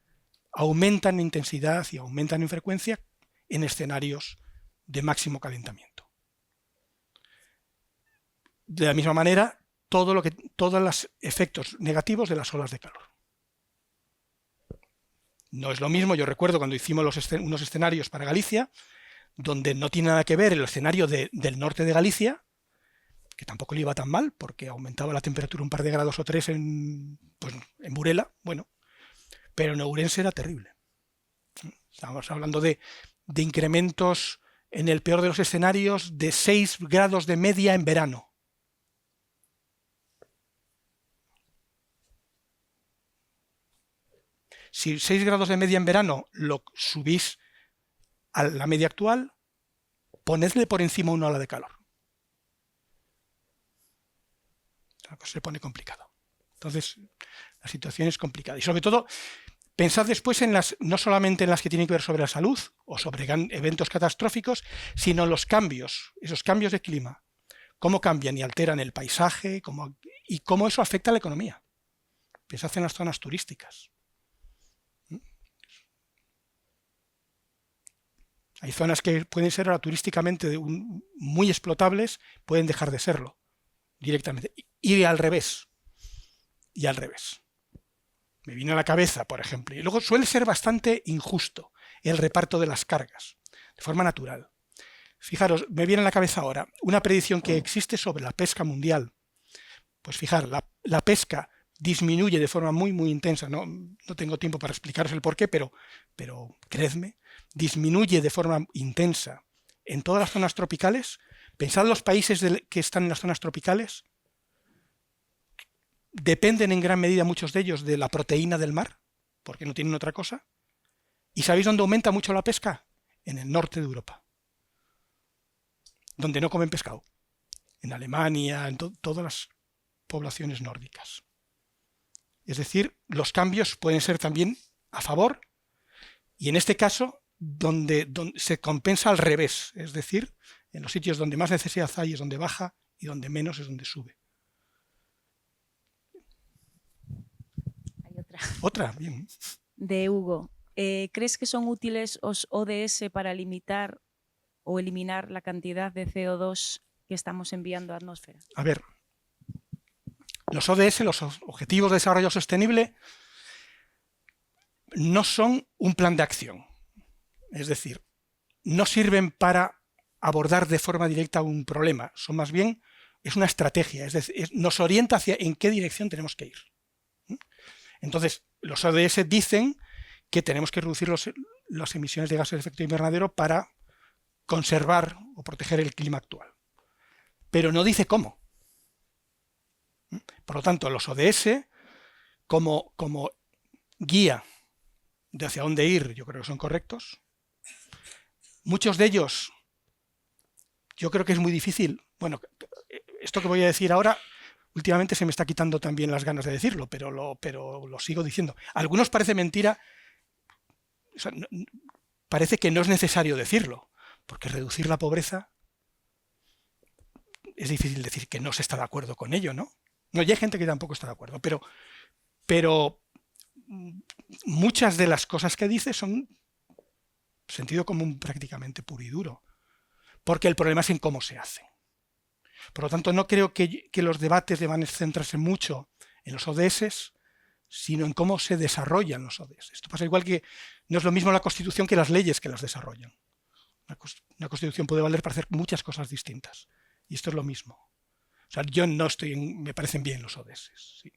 aumentan en intensidad y aumentan en frecuencia en escenarios de máximo calentamiento. De la misma manera, todos los efectos negativos de las olas de calor. No es lo mismo, yo recuerdo cuando hicimos unos escenarios para Galicia, donde no tiene nada que ver el escenario del norte de Galicia, que tampoco le iba tan mal, porque aumentaba la temperatura un par de grados o 3 en Burela, bueno, pero en Ourense era terrible. Estamos hablando de incrementos, en el peor de los escenarios, de 6 grados de media en verano. Si 6 grados de media en verano lo subís a la media actual, ponedle por encima una ola de calor. La cosa se pone complicado. Entonces, la situación es complicada. Y sobre todo, pensad después no solamente en las que tienen que ver sobre la salud o sobre eventos catastróficos, sino en los cambios, esos cambios de clima. Cómo cambian y alteran el paisaje y cómo eso afecta a la economía. Pensad en las zonas turísticas. Hay zonas que pueden ser ahora turísticamente muy explotables, pueden dejar de serlo directamente. Y al revés. Y al revés. Me viene a la cabeza, por ejemplo. Y luego suele ser bastante injusto el reparto de las cargas, de forma natural. Fijaros, me viene a la cabeza ahora una predicción que existe sobre la pesca mundial. Pues fijaros, la pesca disminuye de forma muy, muy intensa. No tengo tiempo para explicaros el porqué, pero creedme, disminuye de forma intensa en todas las zonas tropicales. Pensad los países que están en las zonas tropicales. Dependen en gran medida muchos de ellos de la proteína del mar, porque no tienen otra cosa. ¿Y sabéis dónde aumenta mucho la pesca? En el norte de Europa, donde no comen pescado. En Alemania, en todas las poblaciones nórdicas. Es decir, los cambios pueden ser también a favor, y en este caso, donde se compensa al revés, es decir, en los sitios donde más necesidad hay es donde baja y donde menos es donde sube. Hay otra. Otra, bien. De Hugo. ¿Crees que son útiles los ODS para limitar o eliminar la cantidad de CO2 que estamos enviando a la atmósfera? A ver, los ODS, los Objetivos de Desarrollo Sostenible, no son un plan de acción. Es decir, no sirven para abordar de forma directa un problema. Son más bien, es una estrategia. Es decir, nos orienta hacia en qué dirección tenemos que ir. Entonces, los ODS dicen que tenemos que reducir las emisiones de gases de efecto invernadero para conservar o proteger el clima actual. Pero no dice cómo. Por lo tanto, los ODS, como guía de hacia dónde ir, yo creo que son correctos. Muchos de ellos, yo creo que es muy difícil. Bueno, esto que voy a decir ahora, últimamente se me está quitando también las ganas de decirlo, pero lo sigo diciendo. Algunos parece mentira, o sea, parece que no es necesario decirlo, porque reducir la pobreza es difícil decir que no se está de acuerdo con ello, ¿no? No, y hay gente que tampoco está de acuerdo, pero muchas de las cosas que dice son sentido común prácticamente puro y duro, porque el problema es en cómo se hace. Por lo tanto, no creo que los debates deban centrarse mucho en los ODS, sino en cómo se desarrollan los ODS. Esto pasa igual que no es lo mismo la Constitución que las leyes que las desarrollan. Una Constitución puede valer para hacer muchas cosas distintas, y esto es lo mismo. O sea, yo no me parecen bien los ODS, sí.